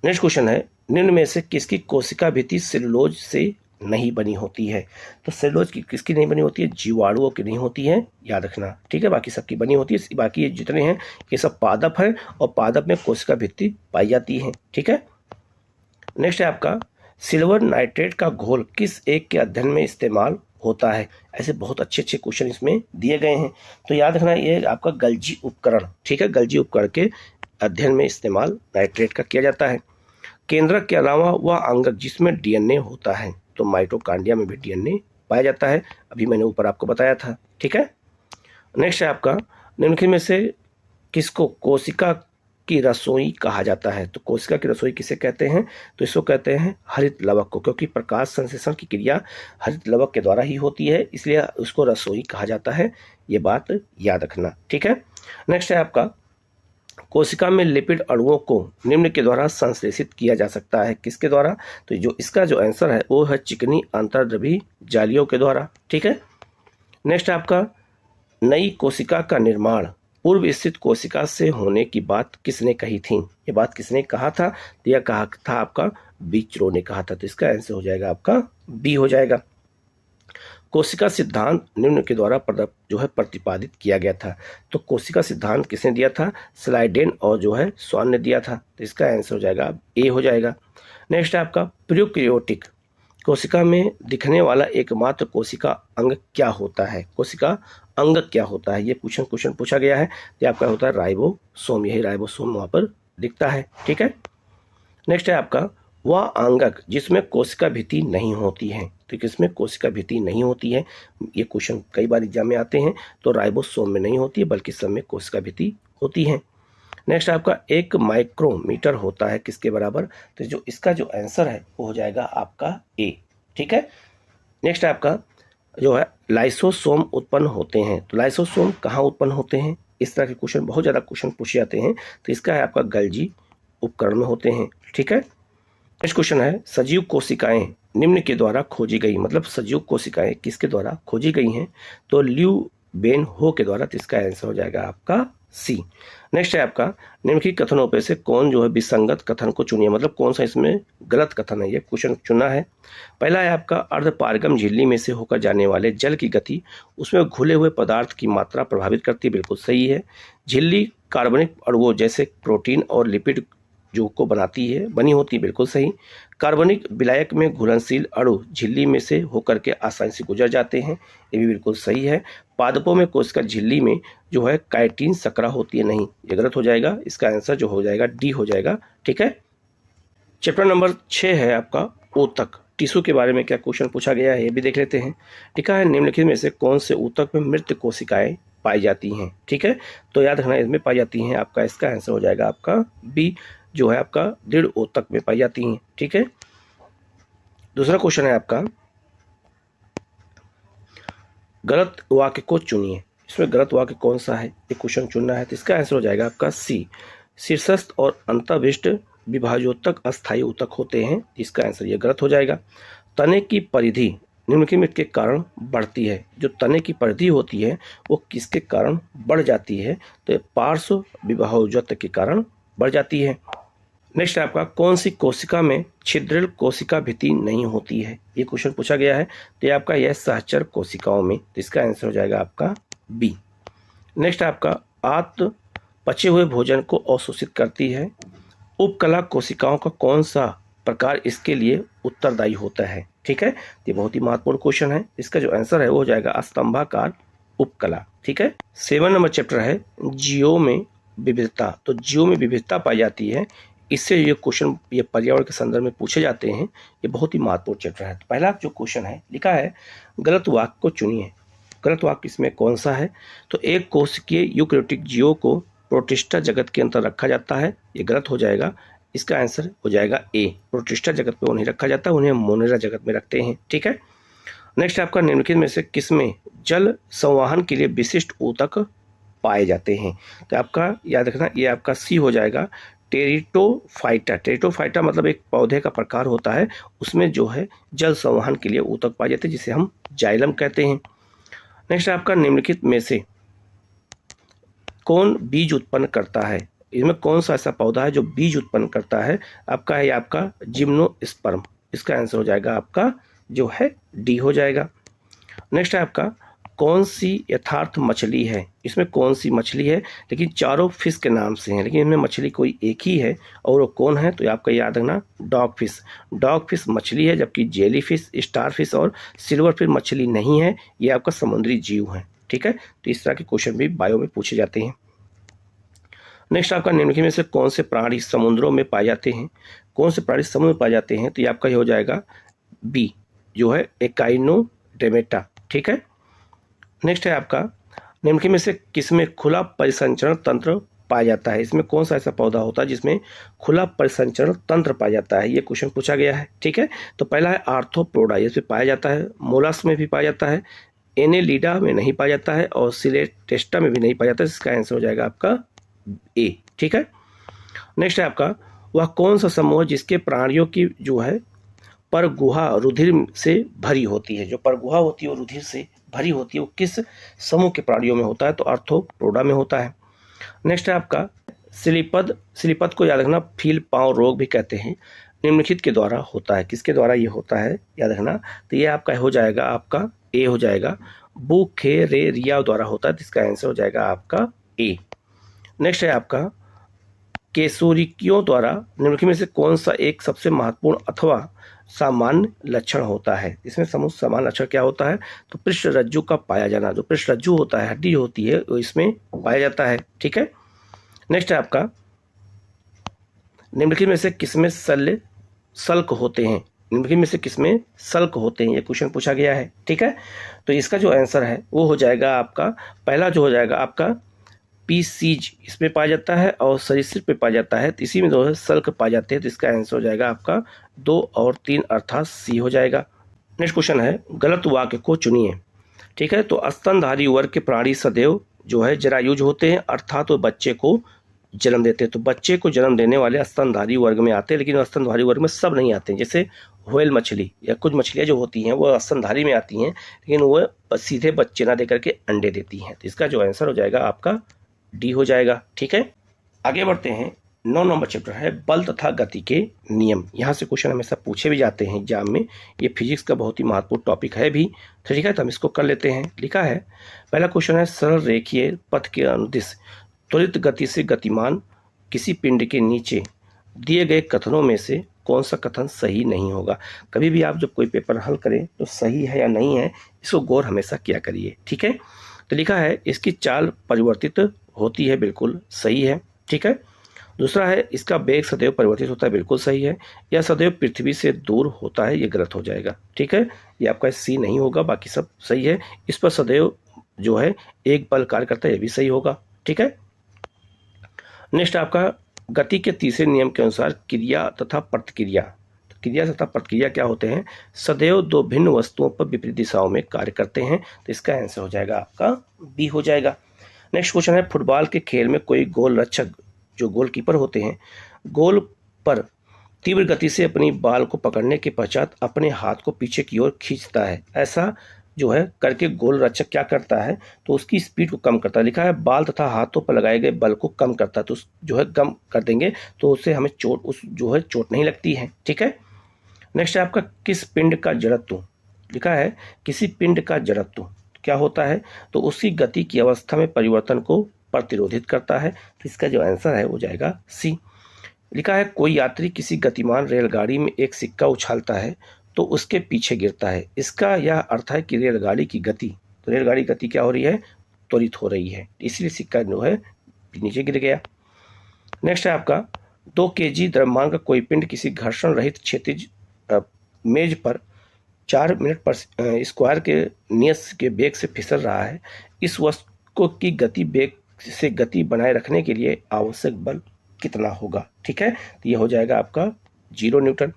B: नेक्स्ट क्वेश्चन है, निम्न में से किसकी कोशिका भित्ति सेलुलोज से नहीं बनी होती है? तो सेलुलोज की किसकी नहीं बनी होती है? जीवाणुओं की नहीं होती है, याद रखना। ठीक है, बाकी सबकी बनी होती है। बाकी ये जितने हैं ये सब पादप है, और पादप में कोशिका भित्ति पाई जाती है। ठीक है, नेक्स्ट है आपका, सिल्वर नाइट्रेट का घोल किस एक के अध्ययन में इस्तेमाल होता है? ऐसे बहुत अच्छे अच्छे क्वेश्चन इसमें दिए गए हैं, तो याद रखना ये आपका गल्जी उपकरण। ठीक है, गल्जी उपकरण के अध्ययन में इस्तेमाल नाइट्रेट का किया जाता है। केंद्रक के अलावा वह अंगक जिसमें डीएनए होता है, तो माइटोकॉन्ड्रिया में भी डीएनए पाया जाता है, अभी मैंने ऊपर आपको बताया था। ठीक है, नेक्स्ट है आपका, निम्नलिखित में से किसको कोशिका की रसोई कहा जाता है? तो कोशिका की रसोई किसे कहते हैं? तो इसको कहते हैं हरित लवक को, क्योंकि प्रकाश संश्लेषण की क्रिया हरित लवक के द्वारा ही होती है, इसलिए उसको रसोई कहा जाता है। ये बात याद रखना। ठीक है, नेक्स्ट है आपका, कोशिका में लिपिड अणुओं को निम्न के द्वारा संश्लेषित किया जा सकता है, किसके द्वारा? तो जो इसका जो आंसर है वो है चिकनी अंतर्द्रव्यी जालियों के द्वारा। ठीक है, नेक्स्ट आपका, नई कोशिका का निर्माण पूर्व स्थित कोशिका से होने की बात किसने कही थी? ये बात किसने कहा था? तो यह कहा था आपका विच्रो ने कहा था, तो इसका आंसर हो जाएगा आपका बी हो जाएगा। कोशिका सिद्धांत निम्न के द्वारा जो है प्रतिपादित किया गया था, तो कोशिका सिद्धांत किसने दिया था? स्लाइडेन और जो है स्वान ने दिया था, तो इसका आंसर हो जाएगा ए हो जाएगा। नेक्स्ट है आपका, प्रोकैरियोटिक कोशिका में दिखने वाला एकमात्र कोशिका अंग क्या होता है? कोशिका अंग क्या होता है, ये क्वेश्चन पूछा गया है। ये आपका होता है राइबोसोम, यही राइबोसोम वहाँ पर दिखता है। ठीक है, नेक्स्ट है आपका, वह अंगक जिसमें कोशिका भित्ति नहीं होती है, तो किसमें कोशिका भित्ति नहीं होती है? ये क्वेश्चन कई बार एग्जाम में आते हैं, तो राइबोसोम में नहीं होती है, बल्कि सब में कोशिका भित्ति होती है। नेक्स्ट आपका, एक माइक्रोमीटर होता है किसके बराबर? तो जो इसका जो आंसर है वो हो जाएगा आपका ए। ठीक है, नेक्स्ट आपका जो है लाइसोसोम उत्पन्न होते हैं, तो लाइसोसोम कहाँ उत्पन्न होते हैं? इस तरह के क्वेश्चन बहुत ज़्यादा क्वेश्चन पूछे जाते हैं, तो इसका है आपका गल्जी उपकरण में होते हैं। ठीक है, नेक्स्ट क्वेश्चन है, सजीव कोशिकाएं निम्न के द्वारा खोजी गई, मतलब सजीव कोशिकाएं किसके द्वारा खोजी गई हैं? तो ल्यू बेन हो के द्वारा, तो इसका आंसर हो जाएगा आपका सी। नेक्स्ट है आपका निम्नलिखित कथनों पे से कौन जो है विसंगत कथन को चुनिए, मतलब कौन सा इसमें गलत कथन है, ये क्वेश्चन चुना है। पहला है आपका अर्धपारगम झिल्ली में से होकर जाने वाले जल की गति उसमें घुले हुए पदार्थ की मात्रा प्रभावित करती है, बिल्कुल सही है। झिल्ली कार्बनिक अणुओं जैसे प्रोटीन और लिपिड जो को बनी होती है, बिल्कुल सही। कार्बनिक विलायक में घुलनशील अणु झिल्ली में से होकर के आसानी से गुजर जाते हैं, ये भी बिल्कुल सही है। पादपों में कोशिका झिल्ली में जो है काइटिन सकरा होती है, नहीं, ये गलत हो जाएगा। इसका आंसर जो हो जाएगा डी हो जाएगा, ठीक है। चैप्टर नंबर 6 है आपका ऊतक। टिश्यू के बारे में क्या क्वेश्चन पूछा गया है, ये भी देख लेते हैं। लिखा है निम्नलिखित में से कौन से ऊतक में मृत कोशिकाएं पाई जाती हैं, ठीक है। तो याद रखना इसमें पाई जाती हैं, आपका इसका आंसर हो जाएगा आपका बी, जो है आपका दृढ़ ऊतक में पाई जाती हैं, ठीक है। दूसरा क्वेश्चन है आपका गलत वाक्य को चुनिए। इसमें गलत वाक्य कौन सा है, ये क्वेश्चन चुनना है। तो इसका आंसर हो जाएगा आपका सी, शीर्षस्थ और अंतःविष्ट विभाजोत्तक अस्थायी ऊतक होते हैं, इसका आंसर ये गलत हो जाएगा। तने की परिधि निम्नलिखित के कारण बढ़ती है, जो तने की परिधि होती है वो किसके कारण बढ़ जाती है, तो पार्श्व विभाजोत्तक के कारण बढ़ जाती है। नेक्स्ट आपका कौन सी कोशिका में छिद्रिल कोशिका भित्ति नहीं होती है, ये क्वेश्चन पूछा गया है। तो ये आपका यह सहचर कोशिकाओं में, तो इसका आंसर हो जाएगा आपका बी। नेक्स्ट आपका आत्म पचे हुए भोजन को अवशोषित करती है। उपकला कोशिकाओं का कौन सा प्रकार इसके लिए उत्तरदायी होता है, ठीक है। ये बहुत ही महत्वपूर्ण क्वेश्चन है। इसका जो आंसर है वो हो जाएगा स्तंभाकार उपकला, ठीक है। 7 नंबर चैप्टर है जीओ में विविधता। तो जीओ में विविधता पाई जाती है, इससे ये क्वेश्चन ये पर्यावरण के संदर्भ में पूछे जाते हैं, ये बहुत ही महत्वपूर्ण चैप्टर है। तो पहला जो क्वेश्चन है लिखा है गलत वाक्य को चुनिए। गलत वाक्य इसमें कौन सा है, तो एक कोशिकीय यूकेरियोटिक जीवों को प्रोटिस्टा जगत के अंदर रखा जाता है, ये गलत हो जाएगा। इसका आंसर हो जाएगा ए, प्रोटिस्टा जगत में उन्हें रखा जाता है, उन्हें मोनेरा जगत में रखते हैं, ठीक है। नेक्स्ट आपका निम्नलिखित में से किसमें जल संवाहन के लिए विशिष्ट ऊतक पाए जाते हैं, तो आपका याद रखना ये आपका सी हो जाएगा टेरिटोफाइटा। टेरिटोफाइटा मतलब एक पौधे का प्रकार होता है, उसमें जो है जल संवहन के लिए ऊतक पाए जाते हैं, जिसे हम जाइलम कहते हैं। नेक्स्ट आपका निम्नलिखित में से कौन बीज उत्पन्न करता है, इसमें कौन सा ऐसा पौधा है जो बीज उत्पन्न करता है, आपका है आपका जिम्नोस्पर्म, इसका आंसर हो जाएगा आपका जो है डी हो जाएगा। नेक्स्ट है आपका कौन सी यथार्थ मछली है, इसमें कौन सी मछली है, लेकिन चारों फिश के नाम से हैं, लेकिन इनमें मछली कोई एक ही है, और वो कौन है, तो आपका याद रखना डॉग फिश। डॉग फिश मछली है, जबकि जेली फिश, स्टार फिश और सिल्वर फिश मछली नहीं है, ये आपका समुद्री जीव है, ठीक है। तो इस तरह के क्वेश्चन भी बायो में पूछे जाते हैं। नेक्स्ट आपका निम्नलिखित में से कौन से प्राणी समुद्रों में पाए जाते हैं, कौन से प्राणी समुद्र में पाए जाते हैं, तो ये आपका ये हो जाएगा बी, जो है एकाइनोडेर्मेटा, ठीक है। नेक्स्ट है आपका निम्नलिखित में से किसमें खुला परिसंचरण तंत्र पाया जाता है, इसमें कौन सा ऐसा पौधा होता है जिसमें खुला परिसंचरण तंत्र पाया जाता है, ये क्वेश्चन पूछा गया है, ठीक है। तो पहला है आर्थ्रोपोडा, इसमें पाया जाता है, मोलस्क में भी पाया जाता है, एनेलिडा में नहीं पाया जाता है, और सिलेटेस्टा में भी नहीं पाया जाता है, इसका आंसर हो जाएगा आपका ए, ठीक है। नेक्स्ट है आपका वह कौन सा समूह है जिसके प्राणियों की जो है परगुहा रुधिर से भरी होती है, जो परगुहा होती है वो रुधिर से भरी होती है, वो किस समूह के प्राणियों में होता है, तो आर्थ्रोपोडा में होता है। नेक्स्ट है आपका सिलीपद, सिलीपद को याद रखना फील पांव रोग भी कहते हैं, निम्नलिखित के द्वारा होता है, किसके द्वारा ये होता है याद रखना, तो ये आपका हो जाएगा आपका ए हो जाएगा, बुखेरेरिया द्वारा होता है, तो इसका आंसर हो जाएगा आपका ए। नेक्स्ट है आपका केसुरिकियों द्वारा निम्नलिखित में से कौन सा एक सबसे महत्वपूर्ण अथवा सामान्य लक्षण होता है, इसमें समूह सामान्य लक्षण क्या होता है, तो पृष्ठ रज्जु का पाया जाना, जो पृष्ठ रज्जु होता है हड्डी होती है वो इसमें पाया जाता है, ठीक है। नेक्स्ट है आपका निम्नलिखित में से किसमें सल्क होते हैं, निम्नलिखित में से किसमें सल्क होते हैं, ये क्वेश्चन पूछा गया है, ठीक है। तो इसका जो आंसर है वो हो जाएगा आपका पहला जो हो जाएगा आपका पीसीज, इसमें पाया जाता है, और सरीसृप पे पाया जाता है, तो इसी में जो है सल्क पाए जाते हैं, तो इसका आंसर हो जाएगा आपका 2 और 3 अर्थात सी हो जाएगा। नेक्स्ट क्वेश्चन है गलत वाक्य को चुनिए, ठीक है। तो स्तनधारी वर्ग के प्राणी सदैव जो है जरायुज होते हैं, अर्थात वो बच्चे को जन्म देते हैं, तो बच्चे को जन्म देने वाले स्तनधारी वर्ग में आते हैं, लेकिन स्तनधारी वर्ग में सब नहीं आते हैं, जैसे व्हेल मछली या कुछ मछलियाँ जो होती हैं वो स्तनधारी में आती हैं, लेकिन वो सीधे बच्चे ना देकर के अंडे देती हैं, तो इसका जो आंसर हो जाएगा आपका डी हो जाएगा। ठीक है, आगे बढ़ते हैं। 9 नंबर चैप्टर है बल तथा गति के नियम। यहाँ से क्वेश्चन हमेशा पूछे भी जाते हैं एग्जाम में। ये फिजिक्स का बहुत ही महत्वपूर्ण टॉपिक है भी। ठीक है, तो हम इसको कर लेते हैं। लिखा है, पहला क्वेश्चन है, सरल रेखीय पथ के अनुदिश त्वरित गति से गतिमान किसी पिंड के नीचे दिए गए कथनों में से कौन सा कथन सही नहीं होगा। कभी भी आप जब कोई पेपर हल करें तो सही है या नहीं है, इसको गौर हमेशा किया करिए। ठीक है, तो लिखा है, इसकी चाल परिवर्तित होती है, बिल्कुल सही है। ठीक है, दूसरा है, इसका वेग सदैव परिवर्तित होता है, बिल्कुल सही है। या सदैव पृथ्वी से दूर होता है, ये गलत हो जाएगा। ठीक है, ये आपका सी नहीं होगा, बाकी सब सही है। इस पर सदैव जो है एक बल कार्य करता है, ये भी सही होगा। ठीक है, नेक्स्ट आपका गति के तीसरे नियम के अनुसार क्रिया तथा प्रतिक्रिया। तो क्रिया तथा प्रतिक्रिया क्या होते हैं, सदैव दो भिन्न वस्तुओं पर विपरीत दिशाओं में कार्य करते हैं। तो इसका आंसर हो जाएगा आपका बी हो जाएगा। नेक्स्ट क्वेश्चन है, फुटबॉल के खेल में कोई गोल रक्षक, जो गोलकीपर होते हैं, गोल पर तीव्र गति से अपनी बॉल को पकड़ने के पश्चात अपने हाथ को पीछे की ओर खींचता है। ऐसा जो है करके गोल रक्षक क्या करता है, तो उसकी स्पीड को कम करता है। लिखा है, बॉल तथा हाथों पर लगाए गए बल को कम करता है। तो जो है कम कर देंगे तो उससे हमें चोट नहीं लगती है। ठीक है, नेक्स्ट है आपका, किस पिंड का जड़त्व। लिखा है, किसी पिंड का जड़त्व क्या होता है, तो उसकी गति की अवस्था में परिवर्तन को प्रतिरोधित करता है। तो इसका जो आंसर है वो जाएगा सी। लिखा है, कोई यात्री किसी गतिमान रेलगाड़ी में एक सिक्का उछालता है तो उसके पीछे गिरता है। इसका यह अर्थ है कि रेलगाड़ी की गति, तो रेलगाड़ी गति क्या हो रही है, त्वरित हो रही है, इसलिए सिक्का जो है नीचे गिर गया। नेक्स्ट है आपका, 2 kg द्रव्यमान का कोई पिंड किसी घर्षण रहित क्षैतिज मेज पर 4 मिनट पर स्क्वायर के नियत के वेग से फिसल रहा है। इस वस्तु की गति वेग से गति बनाए रखने के लिए आवश्यक बल कितना होगा। ठीक है, तो ये हो जाएगा आपका 0 न्यूटन।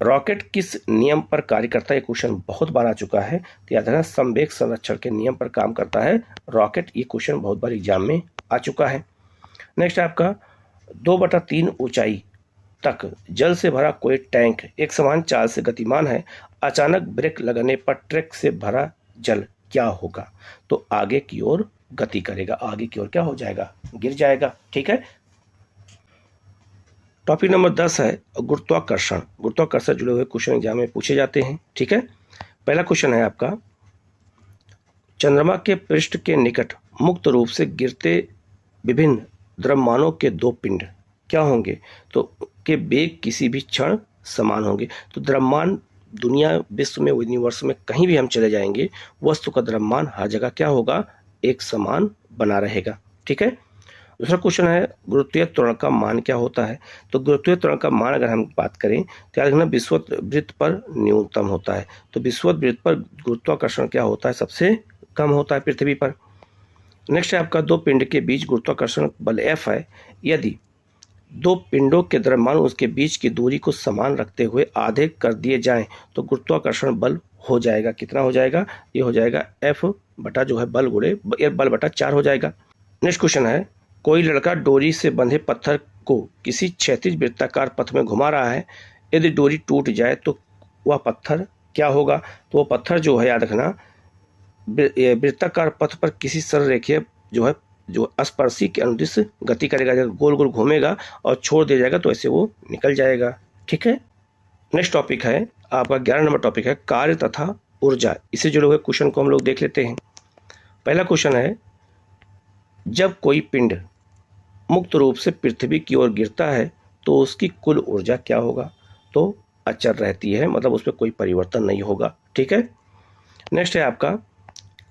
B: रॉकेट किस नियम पर कार्य करता है, क्वेश्चन बहुत बार आ चुका है, तो याद रखना संवेग संरक्षण के नियम पर काम करता है रॉकेट। ये क्वेश्चन बहुत बार एग्जाम में आ चुका है। नेक्स्ट आपका, 2/3 ऊंचाई तक जल से भरा कोई टैंक एक समान चाल से गतिमान है। अचानक ब्रेक लगने पर ट्रक से भरा जल क्या होगा, तो आगे की ओर गति करेगा, आगे की ओर क्या हो जाएगा, गिर जाएगा। ठीक है, टॉपिक नंबर 10 है गुरुत्वाकर्षण। गुरुत्वाकर्षण जुड़े हुए क्वेश्चन एग्जाम में पूछे जाते हैं। ठीक है, पहला क्वेश्चन है आपका, चंद्रमा के पृष्ठ के निकट मुक्त रूप से गिरते विभिन्न द्रव्यमानों के 2 पिंड क्या होंगे, तो के वेग किसी भी क्षण समान होंगे। तो द्रव्यमान दुनिया, विश्व में, यूनिवर्स में कहीं भी हम चले जाएंगे, वस्तु का द्रव्यमान हर जगह क्या होगा, एक समान बना रहेगा। ठीक है, दूसरा क्वेश्चन है, गुरुत्वीय त्वरण का मान क्या होता है। तो गुरुत्वीय त्वरण का मान अगर हम बात करें तो याद रखना विषुवत वृत्त पर न्यूनतम होता है। तो विषुवत वृत्त पर गुरुत्वाकर्षण क्या होता है, सबसे कम होता है पृथ्वी पर। नेक्स्ट है आपका, 2 पिंड के बीच गुरुत्वाकर्षण बल F है। यदि 2 पिंडों के द्रव्यमान उसके बीच की दूरी को समान रखते हुए आधे कर दिए जाएं तो गुरुत्वाकर्षण बल हो जाएगा, कितना हो जाएगा, ये हो जाएगा F बटा जो है बल गुणे बल बटा 4 हो जाएगा। नेक्स्ट क्वेश्चन है, कोई लड़का डोरी से बंधे पत्थर को किसी क्षैतिज वृत्ताकार पथ में घुमा रहा है। यदि डोरी टूट जाए तो वह पत्थर क्या होगा, तो वह पत्थर जो है याद रखना वृत्ताकार पथ पर किसी सरल रेखीय जो स्पर्शी के अनुदिश गति करेगा, जब गोल गोल घूमेगा और छोड़ दिया जाएगा तो ऐसे वो निकल जाएगा। ठीक है, नेक्स्ट टॉपिक है आपका 11 नंबर टॉपिक है कार्य तथा ऊर्जा। इसे जुड़े हुए क्वेश्चन को हम लोग देख लेते हैं। पहला क्वेश्चन है, जब कोई पिंड मुक्त रूप से पृथ्वी की ओर गिरता है तो उसकी कुल ऊर्जा क्या होगा, तो अचर रहती है, मतलब उस पर कोई परिवर्तन नहीं होगा। ठीक है, नेक्स्ट है आपका,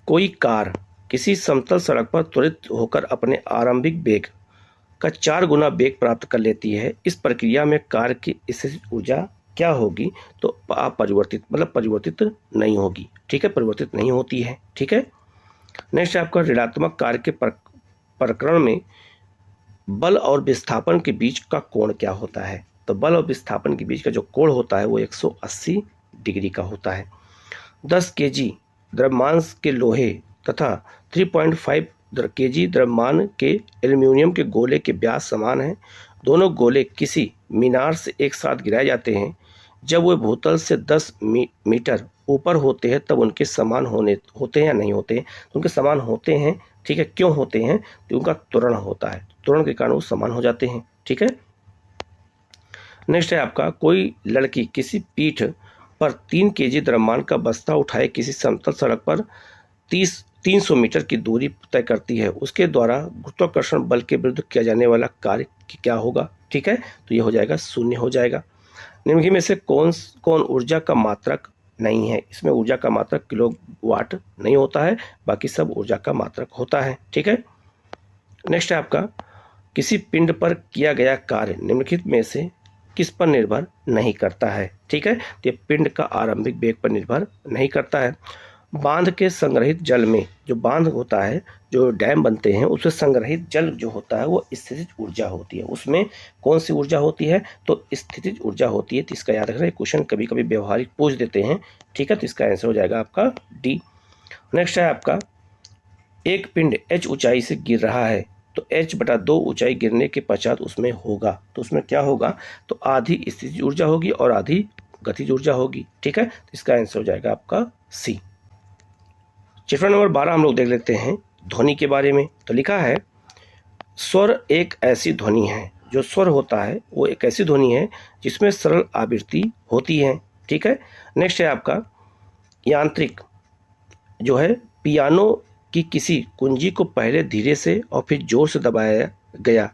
B: कोई कार किसी समतल सड़क पर त्वरित होकर अपने आरंभिक वेग का 4 गुना वेग प्राप्त कर लेती है। इस प्रक्रिया में कार की स्थितिज ऊर्जा क्या होगी, तो अपरिवर्तित, मतलब परिवर्तित नहीं होगी। ठीक है, परिवर्तित नहीं होती है। ठीक है, नेक्स्ट है आपका, ऋणात्मक कार्य के प्रकरण में बल और विस्थापन के बीच का कोण क्या होता है। तो बल और विस्थापन के बीच का जो कोण होता है वो 180 डिग्री का होता है। 10 kg द्रव्यमान के लोहे तथा 3.5 kg द्रव्यमान के एल्यूमिनियम के गोले के व्यास समान हैं। दोनों गोले किसी मीनार से एक साथ गिराए जाते हैं। जब वे भूतल से 10 मीटर ऊपर होते हैं तब उनके समान होते हैं या नहीं होते हैं, तो उनके समान होते हैं ठीक है, क्यों होते हैं? तो उनका त्वरण होता है, त्वरण के कारण वो समान हो जाते हैं। ठीक है, नेक्स्ट है आपका, कोई लड़की किसी पीठ पर 3 केजी द्रव्यमान का बस्ता उठाए किसी समतल सड़क पर 300 मीटर की दूरी तय करती है, उसके द्वारा गुरुत्वाकर्षण बल के विरुद्ध किया जाने वाला कार्य क्या होगा? ठीक है, तो ये हो जाएगा 0 हो जाएगा। निम्नलिखित में से कौन कौन ऊर्जा का मात्रक नहीं है? इसमें ऊर्जा का मात्रक किलोवाट नहीं होता है, बाकी सब ऊर्जा का मात्रक होता है। ठीक है, नेक्स्ट है आपका, किसी पिंड पर किया गया कार्य निम्नलिखित में से किस पर निर्भर नहीं करता है? ठीक है, तो ये पिंड का आरंभिक वेग पर निर्भर नहीं करता है। बांध के संग्रहित जल में, जो बांध होता है, जो डैम बनते हैं, उसमें संग्रहित जल जो होता है वो स्थितिज ऊर्जा होती है। उसमें कौन सी ऊर्जा होती है? तो स्थितिज ऊर्जा होती है। तो इसका याद रखना, क्वेश्चन कभी कभी व्यवहारिक पूछ देते हैं। ठीक है, तो इसका आंसर हो जाएगा आपका डी। नेक्स्ट है आपका, एक पिंड h ऊंचाई से गिर रहा है, तो h/2 ऊंचाई गिरने के पश्चात उसमें होगा, तो उसमें क्या होगा? तो आधी स्थितिज ऊर्जा होगी और आधी गतिज ऊर्जा होगी। ठीक है, तो इसका आंसर हो जाएगा आपका सी। चैप्टर नंबर 12 हम लोग देख लेते हैं ध्वनि के बारे में। तो लिखा है, स्वर एक ऐसी ध्वनि है, जो स्वर होता है वो एक ऐसी ध्वनि है जिसमें सरल आवृत्ति होती है। ठीक है, नेक्स्ट है आपका, यांत्रिक जो है, पियानो की किसी कुंजी को पहले धीरे से और फिर जोर से दबाया गया,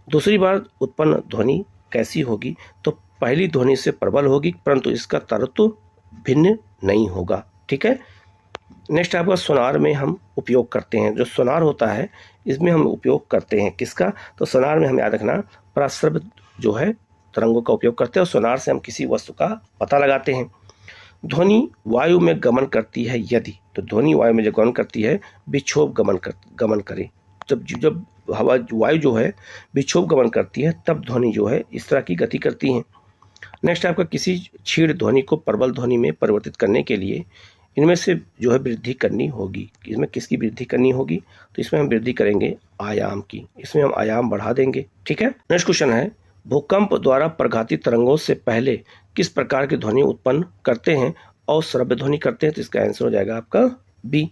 B: दूसरी बार उत्पन्न ध्वनि कैसी होगी? तो पहली ध्वनि से प्रबल होगी, परंतु इसका तरत्व भिन्न नहीं होगा। ठीक है, नेक्स्ट आपका, सोनार में हम उपयोग करते हैं, जो सोनार होता है इसमें हम उपयोग करते हैं किसका? तो सोनार में हम याद रखना, पराश्रव्य जो है तरंगों का उपयोग करते हैं, और सोनार से हम किसी वस्तु का पता लगाते हैं। ध्वनि वायु में गमन करती है यदि, तो ध्वनि वायु में जो गमन करती है, विक्षोभ गमन करे। जब जब हवा वायु जो है विक्षोभ गमन करती है, तब ध्वनि जो है इस तरह की गति करती है। नेक्स्ट आपका, किसी क्षीण ध्वनि को प्रबल ध्वनि में परिवर्तित करने के लिए इनमें से जो है वृद्धि करनी होगी। इसमें किसकी वृद्धि करनी होगी? तो इसमें हम वृद्धि करेंगे आयाम की, इसमें हम आयाम बढ़ा देंगे। ठीक है, नेक्स्ट क्वेश्चन है, भूकंप द्वारा प्रघाती तरंगों से पहले किस प्रकार की ध्वनि उत्पन्न करते हैं और श्रव्य ध्वनि करते हैं? तो इसका आंसर हो जाएगा आपका बी।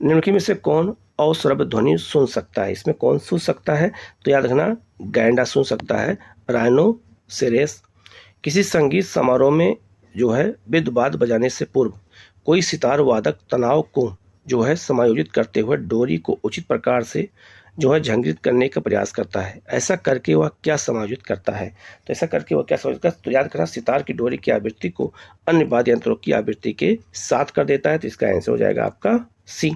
B: निम्नलिखित में से कौन अश्रव्य ध्वनि सुन सकता है? इसमें कौन सुन सकता है? तो याद रखना, गैंडा सुन सकता है, राइनोसेरस। किसी संगीत समारोह में जो है विद्ध वाद्य बजाने से पूर्व कोई सितार वादक तनाव को जो है समायोजित करते हुए डोरी को उचित प्रकार से जो है झंझित करने का प्रयास करता है। ऐसा करके वह क्या समायोजित करता है? तो ऐसा करके वह क्या समायोजित करता है? तो याद करना, सितार की डोरी की आवृत्ति को अन्य वाद्य यंत्रों की आवृत्ति के साथ कर देता है। तो इसका आंसर हो जाएगा आपका सी।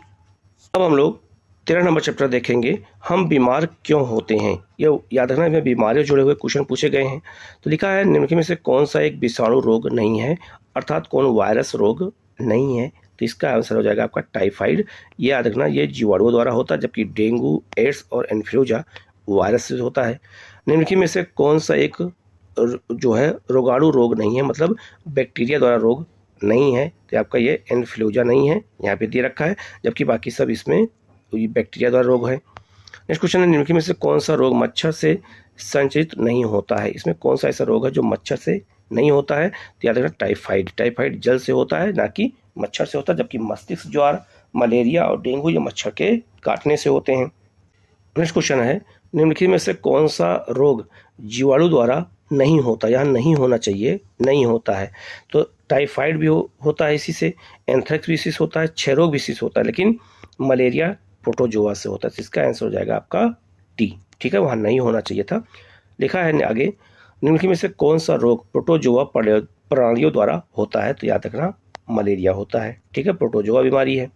B: अब हम लोग 13 नंबर चैप्टर देखेंगे, हम बीमार क्यों होते हैं। ये याद रखना, इसमें बीमारियों जुड़े हुए क्वेश्चन पूछे गए हैं। तो लिखा है, निम्नलिखित में से कौन सा एक विषाणु रोग नहीं है, अर्थात कौन वायरस रोग नहीं है? तो इसका आंसर हो जाएगा आपका टाइफाइड। ये याद रखना, ये जीवाणुओं द्वारा होता है, जबकि डेंगू, एड्स और इन्फ्लुएंजा वायरस से होता है। निम्नलिखित में से कौन सा एक जो है रोगाणु रोग नहीं है, मतलब बैक्टीरिया द्वारा रोग नहीं है? तो आपका ये इन्फ्लुएंजा नहीं है, यहाँ पे दे रखा है, जबकि बाकी सब इसमें बैक्टीरिया द्वारा रोग है। नेक्स्ट क्वेश्चन है, निम्नलिखित में से कौन सा रोग मच्छर से संचरित नहीं होता है? इसमें कौन सा ऐसा रोग है जो मच्छर से नहीं होता है? तो याद रखना, टाइफाइड। टाइफाइड जल से होता है, ना कि मच्छर से होता है, जबकि मस्तिष्क ज्वार, मलेरिया और डेंगू ये मच्छर के काटने से होते हैं। नेक्स्ट क्वेश्चन है, निम्नलिखित में से कौन सा रोग जीवाणु द्वारा नहीं होता, यहाँ नहीं होना चाहिए, नहीं होता है? तो टाइफाइड भी होता है इसी से, एंथ्रेक्स भी इसी से होता है, क्षय रोग भी इसी से होता है, लेकिन मलेरिया प्रोटोजोआ से होता है। इसका आंसर हो जाएगा आपका डी। ठीक है, वहाँ नहीं होना चाहिए था। लिखा है आगे, निम्नलिखित में से कौन सा रोग प्रोटोजोआ प्राणियों द्वारा होता है? तो याद रखना, मलेरिया होता है। ठीक है, प्रोटोजोआ बीमारी है।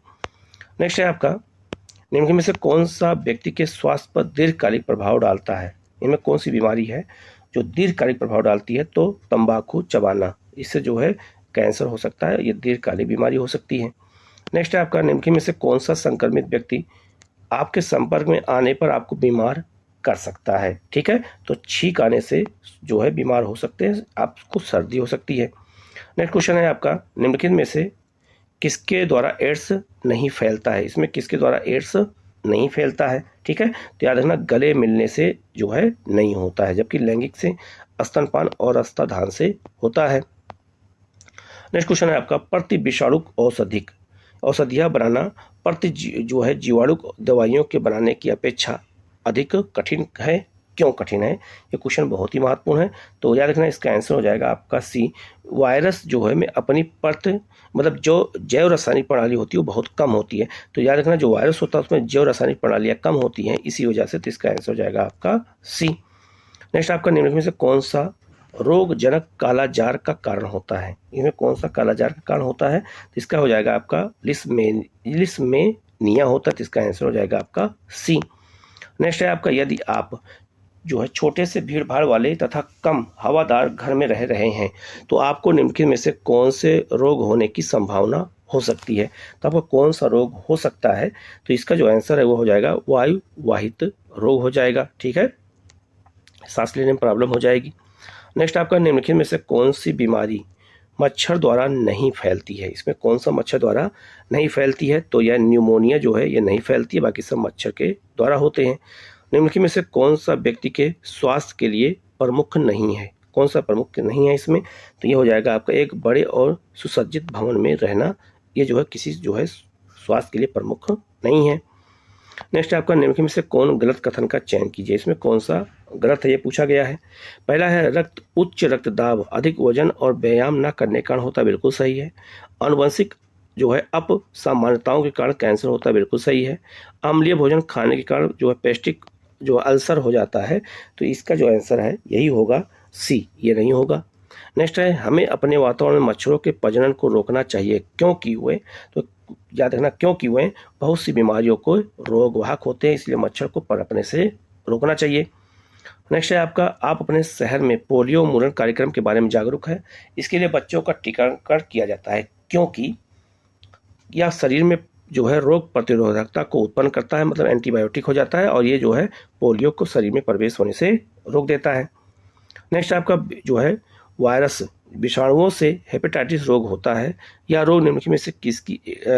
B: नेक्स्ट है आपका, निम्नलिखित में से कौन सा व्यक्ति के स्वास्थ्य पर दीर्घकालिक प्रभाव डालता है? इनमें कौन सी बीमारी है जो दीर्घकालिक प्रभाव डालती है? तो तंबाकू चबाना, इससे जो है कैंसर हो सकता है, ये दीर्घकालिक बीमारी हो सकती है। नेक्स्ट है आपका, निम्नलिखित में से कौन सा संक्रमित व्यक्ति आपके संपर्क में आने पर आपको बीमार कर सकता है? ठीक है, तो छींक आने से जो है बीमार हो सकते हैं, आपको सर्दी हो सकती है। नेक्स्ट क्वेश्चन है आपका, निम्नलिखित में से किसके द्वारा एड्स नहीं फैलता है? इसमें किसके द्वारा एड्स नहीं फैलता है? ठीक है, तो याद रखना, गले मिलने से जो है नहीं होता है, जबकि लैंगिक से, स्तनपान और स्तनधान से होता है। नेक्स्ट क्वेश्चन है आपका, प्रति विषाणु औषधिक औषधियाँ बनाना जो है जीवाणु दवाइयों के बनाने की अपेक्षा अधिक कठिन है। क्यों कठिन है? ये क्वेश्चन बहुत ही महत्वपूर्ण है, तो याद रखना इसका आंसर हो जाएगा आपका सी। वायरस जो है में अपनी परत मतलब जो जैव रासायनिक प्रणाली होती है वो बहुत कम होती है, तो याद रखना जो वायरस होता है उसमें जैव रासायनिक प्रणालियाँ कम होती हैं, इसी वजह से तो इसका आंसर हो जाएगा आपका सी। नेक्स्ट आपका निम्नलिखित में से कौन सा रोगजनक कालाजार का कारण होता है? इसमें कौन सा कालाजार का कारण होता है? तो इसका हो जाएगा आपका लिस्मेनिया होता है, तो इसका आंसर हो जाएगा आपका सी। नेक्स्ट है आपका यदि आप जो है छोटे से भीड़ भाड़ वाले तथा कम हवादार घर में रह रहे हैं तो आपको निम्नलिखित में से कौन से रोग होने की संभावना हो सकती है? तो आपको कौन सा रोग हो सकता है? तो इसका जो आंसर है वो हो जाएगा वायु वाहित रोग हो जाएगा। ठीक है, सांस लेने में प्रॉब्लम हो जाएगी। नेक्स्ट आपका निम्नलिखित में से कौन सी बीमारी मच्छर द्वारा नहीं फैलती है? इसमें कौन सा मच्छर द्वारा नहीं फैलती है? तो यह न्यूमोनिया जो है ये नहीं फैलती है, बाकी सब मच्छर के द्वारा होते हैं। निम्नलिखित में से कौन सा व्यक्ति के स्वास्थ्य के लिए प्रमुख नहीं है? कौन सा प्रमुख नहीं है इसमें? तो ये हो जाएगा आपका एक बड़े और सुसज्जित भवन में रहना, ये जो है किसी जो है स्वास्थ्य के लिए प्रमुख नहीं है। नेक्स्ट आपका निम्नलिखित में से कौन गलत कथन का चयन कीजिए? इसमें कौन सा गलत है ये पूछा गया है। पहला है उच्च रक्तदाब अधिक वजन और व्यायाम न करने के कारण होता है, बिल्कुल सही है। आनुवंशिक जो है अपसामान्यताओं के कारण कैंसर होता है, बिल्कुल सही है। अम्लीय भोजन खाने के कारण जो है पेस्टिक जो अल्सर हो जाता है, तो इसका जो आंसर है यही होगा सी, ये नहीं होगा। नेक्स्ट है हमें अपने वातावरण में मच्छरों के प्रजनन को रोकना चाहिए, क्योंकि हुए तो याद रखना क्योंकि वे बहुत सी बीमारियों को रोगवाहक होते हैं, इसलिए मच्छर को पनपने से रोकना चाहिए। नेक्स्ट है आपका आप अपने शहर में पोलियो मुरण कार्यक्रम के बारे में जागरूक है। इसके लिए बच्चों का टीकाकरण किया जाता है, क्योंकि यह शरीर में जो है रोग प्रतिरोधकता को उत्पन्न करता है, मतलब एंटीबायोटिक हो जाता है, और ये जो है पोलियो को शरीर में प्रवेश होने से रोक देता है। नेक्स्ट आपका जो है वायरस विषाणुओं से हेपेटाइटिस रोग होता है। यह रोग निम्नलिखित में से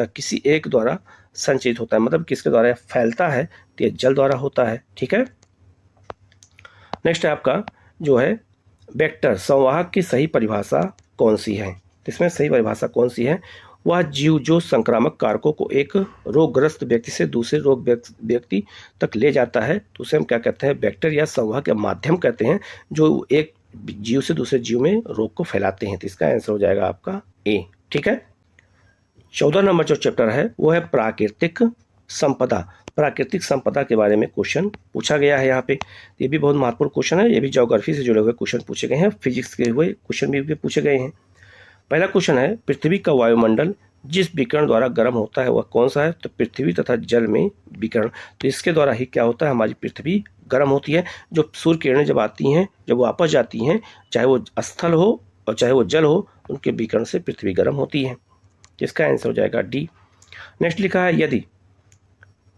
B: किसी एक द्वारा संचरित होता है, मतलब किसके द्वारा फैलता है? तो यह जल द्वारा होता है। ठीक है, नेक्स्ट आपका जो है वेक्टर संवाहक की सही परिभाषा कौन सी है? तो इसमें सही परिभाषा कौन सी है? वह जीव जो संक्रामक कारकों को एक रोगग्रस्त व्यक्ति से दूसरे रोग व्यक्ति तक ले जाता है, तो उसे हम क्या कहते हैं? वेक्टर या संवाहक या माध्यम कहते हैं, जो एक जीव से दूसरे जीव में रोग को फैलाते हैं। तो इसका आंसर हो जाएगा आपका ए। ठीक है, 14 नंबर जो चैप्टर है वो है प्राकृतिक संपदा। प्राकृतिक संपदा के बारे में क्वेश्चन पूछा गया है यहाँ पे। ये भी बहुत महत्वपूर्ण क्वेश्चन है, ये भी ज्योग्राफी से जुड़े हुए क्वेश्चन पूछे गए हैं, फिजिक्स के हुए क्वेश्चन भी पूछे गए हैं। पहला क्वेश्चन है पृथ्वी का वायुमंडल जिस विकिरण द्वारा गर्म होता है वह कौन सा है? तो पृथ्वी तथा जल में विकिरण, तो इसके द्वारा ही क्या होता है? हमारी पृथ्वी गर्म होती है। जो सूर्य किरणें जब आती हैं, जब वापस जाती हैं, चाहे वो स्थल हो और चाहे वो जल हो, उनके विकिरण से पृथ्वी गर्म होती है। इसका आंसर हो जाएगा डी। नेक्स्ट लिखा है यदि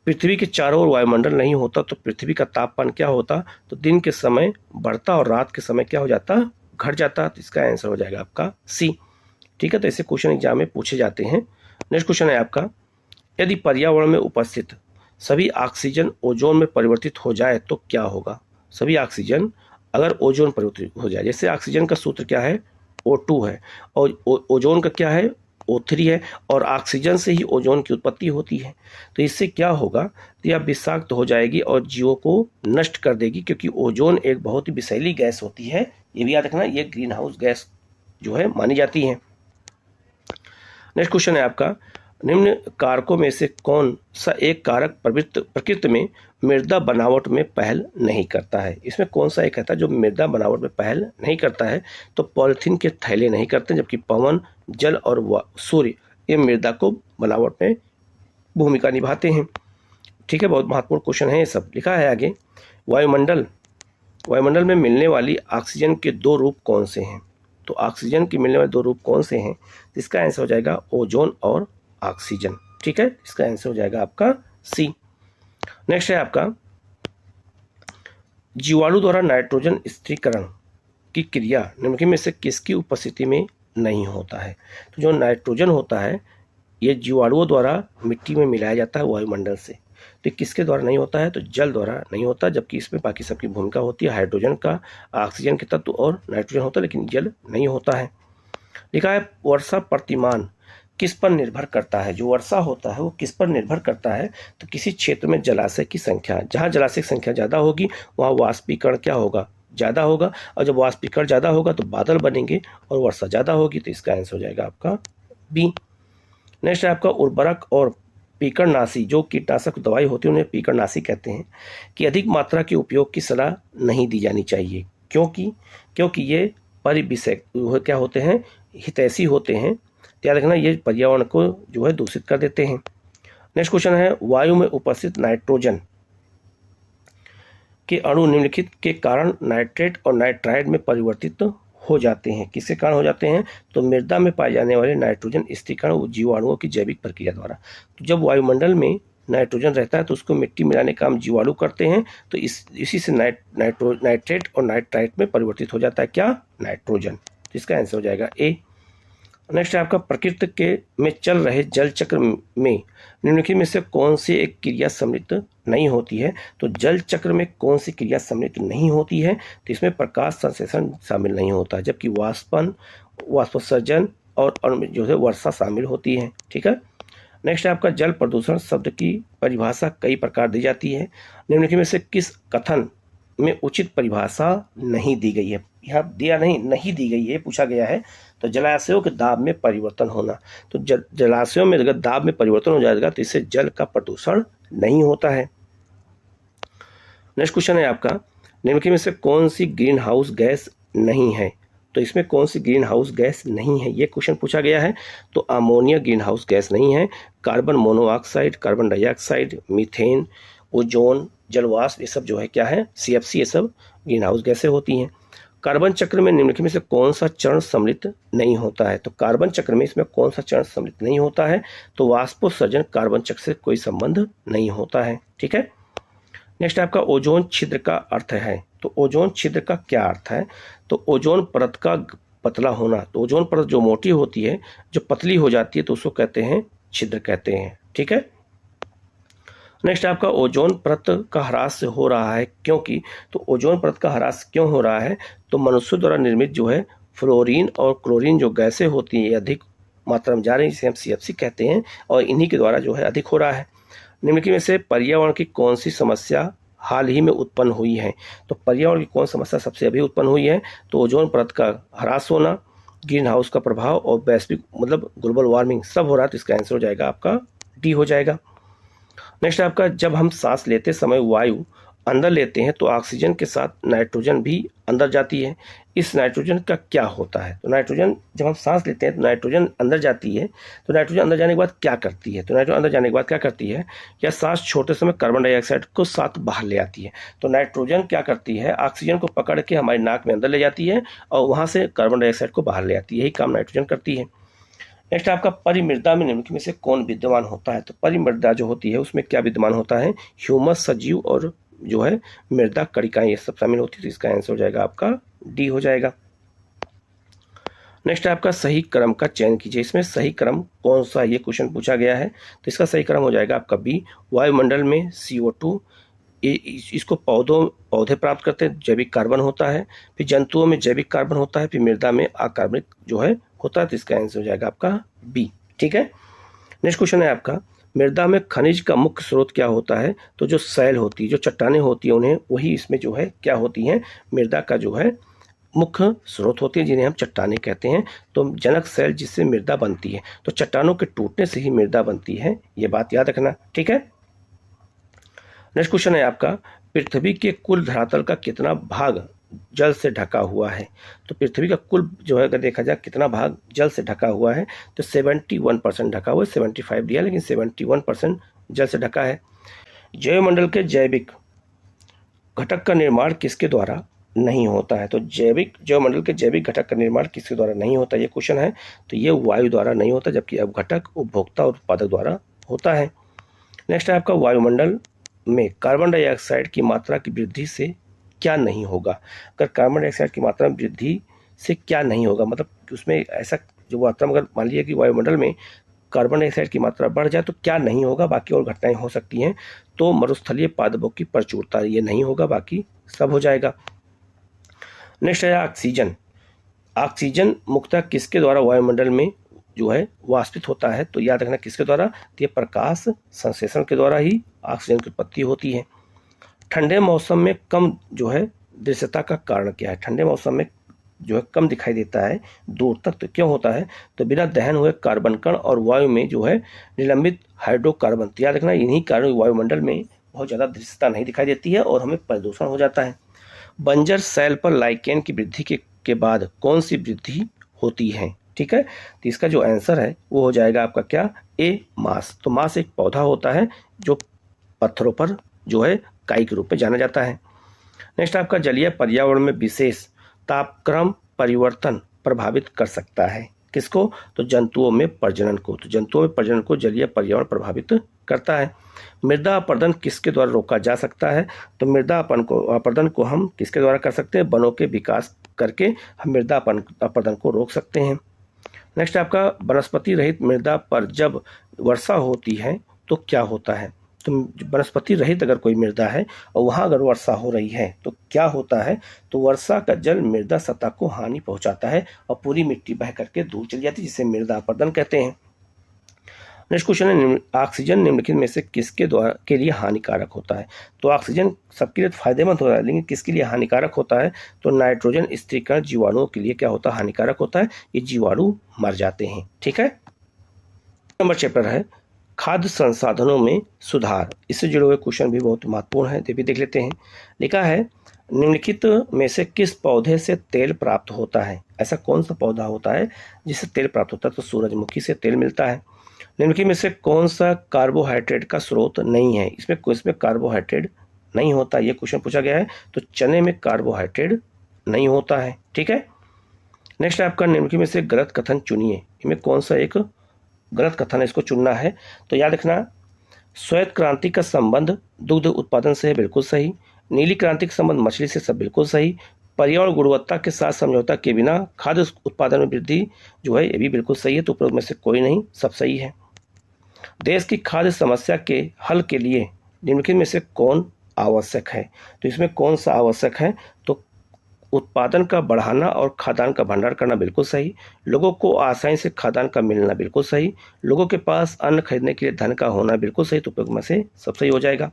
B: पृथ्वी के चारों ओर वायुमंडल नहीं होता तो पृथ्वी का तापमान क्या होता? तो दिन के समय बढ़ता और रात के समय क्या हो जाता? घट जाता। तो इसका आंसर हो जाएगा आपका सी। ठीक है, तो ऐसे क्वेश्चन एग्जाम में पूछे जाते हैं। नेक्स्ट क्वेश्चन है आपका यदि पर्यावरण में उपस्थित सभी ऑक्सीजन ओजोन में परिवर्तित हो जाए तो क्या होगा? सभी ऑक्सीजन अगर ओजोन परिवर्तित हो जाए, जैसे ऑक्सीजन का सूत्र क्या है? O2 है, और ओजोन का क्या है? O3 है, और ऑक्सीजन से ही ओजोन की उत्पत्ति होती है। तो इससे क्या होगा? तो यह विषाक्त हो जाएगी और जीवों को नष्ट कर देगी, क्योंकि ओजोन एक बहुत ही विषैली गैस होती है। ये भी याद रखना, ये ग्रीन हाउस गैस जो है मानी जाती है। नेक्स्ट क्वेश्चन है आपका निम्न कारकों में से कौन सा एक कारक प्रकृति में मृदा बनावट में पहल नहीं करता है? इसमें कौन सा एक कहता है जो मृदा बनावट में पहल नहीं करता है? तो पॉलिथीन के थैले नहीं करते, जबकि पवन, जल और सूर्य ये मृदा को बनावट में भूमिका निभाते हैं। ठीक है, बहुत महत्वपूर्ण क्वेश्चन है ये सब। लिखा है आगे वायुमंडल में मिलने वाली ऑक्सीजन के दो रूप कौन से हैं? तो ऑक्सीजन के मिलने वाले दो रूप कौन से हैं? इसका आंसर हो जाएगा ओजोन और ऑक्सीजन। ठीक है, इसका आंसर हो जाएगा आपका सी। नेक्स्ट है आपका जीवाणु द्वारा नाइट्रोजन स्थिरीकरण की क्रिया निम्नलिखित में से किसकी उपस्थिति में नहीं होता है? तो जो नाइट्रोजन होता है ये जीवाणुओं द्वारा मिट्टी में मिलाया जाता है वायुमंडल से, तो किसके द्वारा नहीं होता है? तो जल द्वारा नहीं होता, जबकि इसमें बाकी सबकी भूमिका होती है। हाइड्रोजन का, ऑक्सीजन के तत्व और नाइट्रोजन होता है, लेकिन जल नहीं होता है। लिखा है वर्षा प्रतिमान किस पर निर्भर करता है? जो वर्षा होता है वो किस पर निर्भर करता है? तो किसी क्षेत्र में जलाशय की संख्या, जहाँ जलाशय की संख्या ज़्यादा होगी वहाँ वाष्पीकरण क्या होगा? ज़्यादा होगा, और जब वाष्पीकरण ज़्यादा होगा तो बादल बनेंगे और वर्षा ज़्यादा होगी, तो इसका आंसर हो जाएगा आपका बी। नेक्स्ट है आपका उर्वरक और पीकड़नाशी, जो कीटनाशक दवाई होती है उन्हें पीकड़नाशी कहते हैं, कि अधिक मात्रा के उपयोग की सलाह नहीं दी जानी चाहिए। क्योंकि ये परिविषय क्या होते हैं? हितैषी होते हैं। याद रखना, ये पर्यावरण को जो है दूषित कर देते हैं। नेक्स्ट क्वेश्चन है, वायु में उपस्थित नाइट्रोजन के अणु निम्नलिखित के कारण नाइट्रेट और नाइट्राइड में परिवर्तित हो जाते हैं। किसके कारण हो जाते हैं? तो मृदा में पाए जाने वाले नाइट्रोजन स्थिरीकरण जीवाणुओं की जैविक प्रक्रिया द्वारा। तो जब वायुमंडल में नाइट्रोजन रहता है तो उसको मिट्टी मिलाने का काम जीवाणु करते हैं, तो इसी से नाइट्रेट और नाइट्राइट में परिवर्तित हो जाता है क्या? नाइट्रोजन। तो इसका आंसर हो जाएगा ए। नेक्स्ट है आपका, प्रकृति के में चल रहे जल चक्र में निम्नलिखित में से कौन सी एक क्रिया सम्मिलित नहीं होती है? तो जल चक्र में कौन सी क्रिया सम्मिलित नहीं होती है? तो इसमें प्रकाश संश्लेषण शामिल नहीं होता, जबकि वाष्पोत्सर्जन और जो है वर्षा शामिल होती है। ठीक है। नेक्स्ट है आपका, जल प्रदूषण शब्द की परिभाषा कई प्रकार दी जाती है। निम्नलिखित में से किस कथन में उचित परिभाषा नहीं दी गई है? यहाँ दिया नहीं दी गई है, पूछा गया है। तो जलाशयों के दाब में परिवर्तन होना, तो जलाशयों में अगर दाब में परिवर्तन हो जाएगा तो इससे जल का प्रदूषण नहीं होता है। नेक्स्ट क्वेश्चन है आपका, निम्नलिखित में से कौन सी ग्रीन हाउस गैस नहीं है? तो इसमें कौन सी ग्रीन हाउस गैस नहीं है, ये क्वेश्चन पूछा गया है। तो अमोनिया ग्रीन हाउस गैस नहीं है, carbon monoxide, carbon dioxide, methane, ozone, जलवाष्प, ये सब जो है क्या है? CFC, ये सब ग्रीन हाउस गैसें होती हैं। कार्बन चक्र में निम्नलिखित में से कौन सा चरण सम्मिलित नहीं होता है? तो कार्बन चक्र में इसमें कौन सा चरण सम्मिलित नहीं होता है? तो वाष्पोत्सर्जन कार्बन चक्र से कोई संबंध नहीं होता है। ठीक है। नेक्स्ट आपका, ओजोन छिद्र का अर्थ है। तो ओजोन छिद्र का क्या अर्थ है? तो ओजोन परत का पतला होना। तो ओजोन परत जो मोटी होती है, जो पतली हो जाती है, तो उसको कहते हैं छिद्र कहते हैं। ठीक है। नेक्स्ट आपका, ओजोन परत का ह्रास हो रहा है क्योंकि, तो ओजोन परत का ह्रास क्यों हो रहा है? तो मनुष्यों द्वारा निर्मित जो है फ्लोरीन और क्लोरीन जो गैसें होती हैं, अधिक मात्रा में जा रही है, जिसे हम CFC कहते हैं, और इन्हीं के द्वारा जो है अधिक हो रहा है। निम्नलिखित में से पर्यावरण की कौन सी समस्या हाल ही में उत्पन्न हुई है? तो पर्यावरण की कौन समस्या सबसे अभी उत्पन्न हुई है? तो ओजोन परत का ह्रास होना, ग्रीन हाउस का प्रभाव और वैश्विक मतलब ग्लोबल वार्मिंग सब हो रहा है। तो इसका आंसर हो जाएगा आपका डी हो जाएगा। नेक्स्ट आपका, जब हम सांस लेते समय वायु अंदर लेते हैं तो ऑक्सीजन के साथ नाइट्रोजन भी अंदर जाती है। इस नाइट्रोजन का क्या होता है? तो नाइट्रोजन, जब हम सांस लेते हैं तो नाइट्रोजन अंदर जाती है, तो नाइट्रोजन अंदर जाने के बाद क्या करती है? तो नाइट्रोजन अंदर जाने के बाद क्या करती है? या सांस छोड़ते समय कार्बन डाइऑक्साइड को साथ बाहर ले आती है। तो नाइट्रोजन क्या करती है? ऑक्सीजन को पकड़ के हमारी नाक में अंदर ले जाती है और वहाँ से कार्बन डाइऑक्साइड को बाहर ले आती है। यही काम नाइट्रोजन करती है। नेक्स्ट आपका, परिमृदा में निम्नलिखित में से कौन विद्यमान होता है? तो परिमृदा जो होती है उसमें क्या विद्यमान होता है? ह्यूमस, सजीव और जो है मृदा कणिकाएं, ये सब शामिल होती है। तो इसका आंसर हो जाएगा आपका डी हो जाएगा। नेक्स्ट आपका, सही क्रम का चयन कीजिए। इसमें सही क्रम कौन सा, ये क्वेश्चन पूछा गया है। तो इसका सही क्रम हो जाएगा आपका बी। वायुमंडल में CO2, इसको पौधे प्राप्त करते हैं, जैविक कार्बन होता है। फिर जंतुओं में जैविक कार्बन होता है। फिर मृदा में अकार्बनिक जो है होता है। तो इसका आंसर हो जाएगा आपका बी। ठीक है। नेक्स्ट क्वेश्चन है आपका, मृदा में खनिज का मुख्य स्रोत क्या होता है? तो जो सैल होती है, जो चट्टानें होती है, उन्हें वही इसमें जो है क्या होती हैं? मृदा का जो है मुख्य स्रोत होती है, जिन्हें हम चट्टानें कहते हैं। तो जनक सैल जिससे मृदा बनती है, तो चट्टानों के टूटने से ही मृदा बनती है, ये बात याद रखना। ठीक है। नेक्स्ट क्वेश्चन है आपका, पृथ्वी के कुल धरातल का कितना भाग जल से ढका हुआ है? तो पृथ्वी का कुल जो है अगर देखा जाए कितना भाग जल से ढका हुआ है, तो 71% ढका हुआ है। 75 दिया, लेकिन 71% जल से ढका है। जैवमंडल के जैविक घटक का निर्माण किसके द्वारा नहीं होता है? तो जैवमंडल के जैविक घटक का निर्माण किसके द्वारा नहीं होता, ये क्वेश्चन है। तो ये वायु द्वारा नहीं होता, जबकि अब घटक उपभोक्ता और उत्पादक द्वारा होता है। नेक्स्ट है आपका, वायुमंडल में कार्बन डाइऑक्साइड की मात्रा की वृद्धि से क्या नहीं होगा? अगर कार्बन डाइऑक्साइड की मात्रा में वृद्धि से क्या नहीं होगा, मतलब उसमें ऐसा जो मात्रा, अगर मान लीजिए कि वायुमंडल में कार्बन डाइऑक्साइड की मात्रा बढ़ जाए तो क्या नहीं होगा? बाकी और घटनाएं हो सकती हैं। तो मरुस्थलीय पादपों की प्रचुरता, ये नहीं होगा, बाकी सब हो जाएगा। नेक्स्ट है ऑक्सीजन। ऑक्सीजन मुख्यतः किसके द्वारा वायुमंडल में जो है वाष्पित होता है, तो याद रखना किसके द्वारा, तो ये प्रकाश संश्लेषण के द्वारा ही ऑक्सीजन की उत्पत्ति होती है। ठंडे मौसम में कम जो है दृश्यता का कारण क्या है, ठंडे मौसम में जो है कम दिखाई देता है दूर तक, तो क्यों होता है, तो बिना दहन हुए कार्बन कण और वायु में जो है निलंबित हाइड्रोकार्बन, तो याद रखना इन्हीं कारण वायुमंडल में बहुत ज़्यादा दृश्यता नहीं दिखाई देती है और हमें प्रदूषण हो जाता है। बंजर सेल पर लाइकेन की वृद्धि के बाद कौन सी वृद्धि होती है, ठीक है, तो इसका जो आंसर है वो हो जाएगा आपका क्या, ए मास। तो मास एक पौधा होता है जो पत्थरों पर जो है काई के रूप में जाना जाता है। नेक्स्ट आपका जलीय पर्यावरण में विशेष तापक्रम परिवर्तन प्रभावित कर सकता है, किसको, तो जंतुओं में प्रजनन को, तो जंतुओं में प्रजनन को जलीय पर्यावरण प्रभावित करता है। मृदा अपरदन किसके द्वारा रोका जा सकता है, तो मृदा अपरदन को हम किसके द्वारा कर सकते हैं, वनों के विकास करके हम मृदा अपरदन को रोक सकते हैं। नेक्स्ट आपका वनस्पति रहित मृदा पर जब वर्षा होती है तो क्या होता है, तो वनस्पति रहित अगर कोई मृदा है और वहाँ अगर वर्षा हो रही है तो क्या होता है, तो वर्षा का जल मृदा सतह को हानि पहुंचाता है और पूरी मिट्टी बह करके दूर चली जाती है, जिसे मृदा अपरदन कहते हैं। नेक्स्ट क्वेश्चन है, ऑक्सीजन निम्नलिखित में से किसके द्वारा के लिए हानिकारक होता है, तो ऑक्सीजन सबके लिए फायदेमंद होता है, लेकिन किसके लिए हानिकारक होता है, तो नाइट्रोजन स्थिरीकरण जीवाणुओं के लिए क्या होता है, हानिकारक होता है, ये जीवाणु मर जाते हैं, ठीक है। नंबर चैप्टर है खाद्य संसाधनों में सुधार, इससे जुड़े हुए क्वेश्चन भी बहुत महत्वपूर्ण है, तो भी देख लेते हैं। लिखा है निम्नलिखित में से किस पौधे से तेल प्राप्त होता है, ऐसा कौन सा पौधा होता है जिससे तेल प्राप्त होता है, तो सूरजमुखी से तेल मिलता है। निम्नलिखित में से कौन सा कार्बोहाइड्रेट का स्रोत नहीं है, इसमें कार्बोहाइड्रेट नहीं होता, ये क्वेश्चन पूछा गया है, तो चने में कार्बोहाइड्रेट नहीं होता है, ठीक है। नेक्स्ट आपका निम्नलिखित में से गलत कथन चुनिए, इनमें कौन सा एक गलत कथन है, इसको चुनना है। तो याद रखना श्वेत क्रांति का संबंध दुग्ध उत्पादन से है, बिल्कुल सही। नीली क्रांति का संबंध मछली से, सब बिल्कुल सही। पर्यावरण गुणवत्ता के साथ समझौता के बिना खाद्य उत्पादन में वृद्धि जो है ये भी बिल्कुल सही है, तो उपरोक्त में से कोई नहीं, सब सही है। देश की खाद्य समस्या के हल के लिए निम्नलिखित में से कौन आवश्यक है, तो इसमें कौन सा आवश्यक है, तो उत्पादन का बढ़ाना और खाद्यान्न का भंडार करना, बिल्कुल सही। लोगों को आसानी से खाद्यान्न का मिलना, बिल्कुल सही। लोगों के पास अन्न खरीदने के लिए धन का होना, बिल्कुल सही, तो उपयोग में से सब सही हो जाएगा।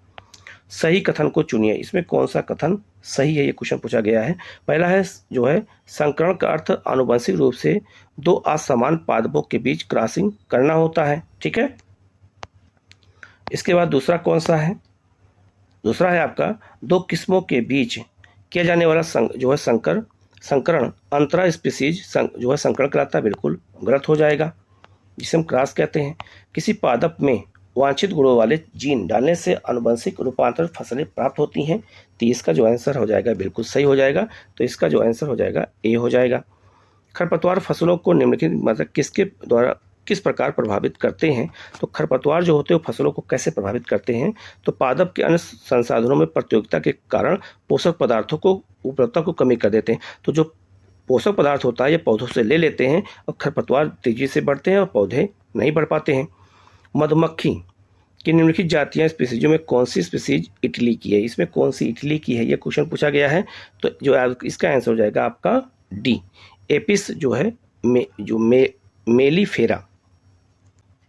B: सही कथन को चुनिए, इसमें कौन सा कथन सही है, ये क्वेश्चन पूछा गया है। पहला है जो है संकरण का अर्थ आनुवंशिक रूप से दो असमान पादपों के बीच क्रॉसिंग करना होता है, ठीक है। इसके बाद दूसरा कौन सा है, दूसरा है आपका दो किस्मों के बीच किया जाने वाला जो है संकरण अंतरा स्पीसीज जो है संकरण कराता है, बिल्कुल गलत हो जाएगा, जिसे हम क्रॉस कहते हैं। किसी पादप में वांछित गुणों वाले जीन डालने से आनुवंशिक रूपांतर फसलें प्राप्त होती हैं, तो इसका जो आंसर हो जाएगा बिल्कुल सही हो जाएगा, तो इसका जो आंसर हो जाएगा ए हो जाएगा। खरपतवार फसलों को निम्नलिखित मतलब किसके द्वारा किस प्रकार प्रभावित करते हैं, तो खरपतवार जो होते हैं वो फसलों को कैसे प्रभावित करते हैं, तो पादप के अन्य संसाधनों में प्रतियोगिता के कारण पोषक पदार्थों को उपलब्धता को कमी कर देते हैं, तो जो पोषक पदार्थ होता है ये पौधों से ले लेते हैं और खरपतवार तेजी से बढ़ते हैं और पौधे नहीं बढ़ पाते हैं। मधुमक्खी की निम्नलिखित जातियां स्पीसीजों में कौन सी स्पीसीज इटली की है, इसमें कौन सी इटली की है, ये क्वेश्चन पूछा गया है, तो जो इसका आंसर हो जाएगा आपका डी, एपिस जो है मेलीफेरा।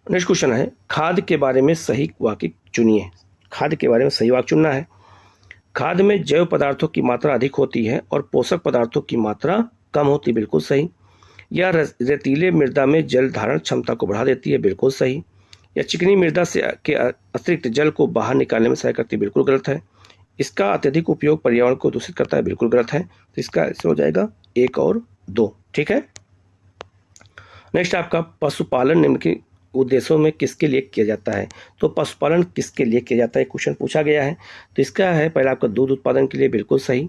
B: नेक्स्ट क्वेश्चन है खाद के बारे में सही वाक्य चुनिए, खाद के बारे में सही वाक्य चुनना है। खाद में जैव पदार्थों की मात्रा अधिक होती है और पोषक पदार्थों की मात्रा कम होती है, बिल्कुल सही। यह रेतीले मृदा में जल धारण क्षमता को बढ़ा देती है, बिल्कुल सही। या चिकनी मृदा से के अतिरिक्त जल को बाहर निकालने में सहायता करती है, बिल्कुल गलत है। इसका अत्यधिक उपयोग पर्यावरण को दूषित करता है, बिल्कुल गलत है, तो इसका आंसर हो जाएगा 1 और 2, ठीक है। नेक्स्ट आपका पशुपालन निम्न के उद्देश्यों में किसके लिए किया जाता है, तो पशुपालन किसके लिए किया जाता है क्वेश्चन पूछा गया है, तो इसका है पहला आपका दूध उत्पादन के लिए, बिल्कुल सही।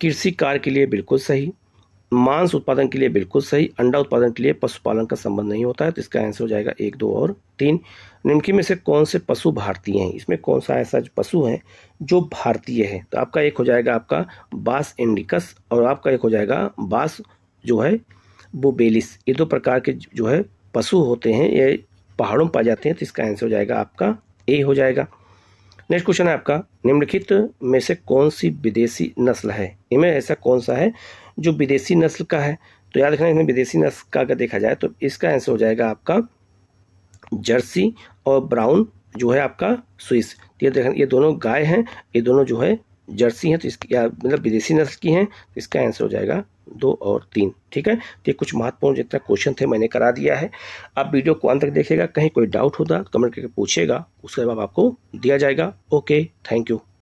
B: कृषि कार्य के लिए, बिल्कुल सही। मांस उत्पादन के लिए, बिल्कुल सही। अंडा उत्पादन के लिए पशुपालन का संबंध नहीं होता है, तो इसका आंसर हो जाएगा 1, 2 और 3। निम्नलिखित में से कौन से पशु भारतीय हैं, इसमें कौन सा ऐसा पशु है जो भारतीय है, तो आपका एक हो जाएगा आपका बास इंडिकस और आपका एक हो जाएगा बास जो है बुबेलिस। ये 2 प्रकार के जो है पशु होते हैं, ये पहाड़ों में पाए जाते हैं, तो इसका आंसर हो जाएगा आपका ए हो जाएगा। नेक्स्ट क्वेश्चन है आपका निम्नलिखित में से कौन सी विदेशी नस्ल है, इनमें ऐसा कौन सा है जो विदेशी नस्ल का है, तो याद रखना इसमें विदेशी नस्ल का अगर देखा जाए तो इसका आंसर हो जाएगा आपका जर्सी, और ब्राउन जो है आपका स्विस। तो ये देखना, ये दोनों गाय हैं, ये दोनों जो है जर्सी हैं, तो इसकी या मतलब विदेशी नस्ल की हैं, तो इसका आंसर हो जाएगा 2 और 3। ठीक है, तो ये कुछ महत्वपूर्ण जितना क्वेश्चन थे मैंने करा दिया है। आप वीडियो को अंत तक देखिएगा, कहीं कोई डाउट होगा कमेंट करके पूछेगा, उसका जवाब आपको दिया जाएगा। Okay, thank you.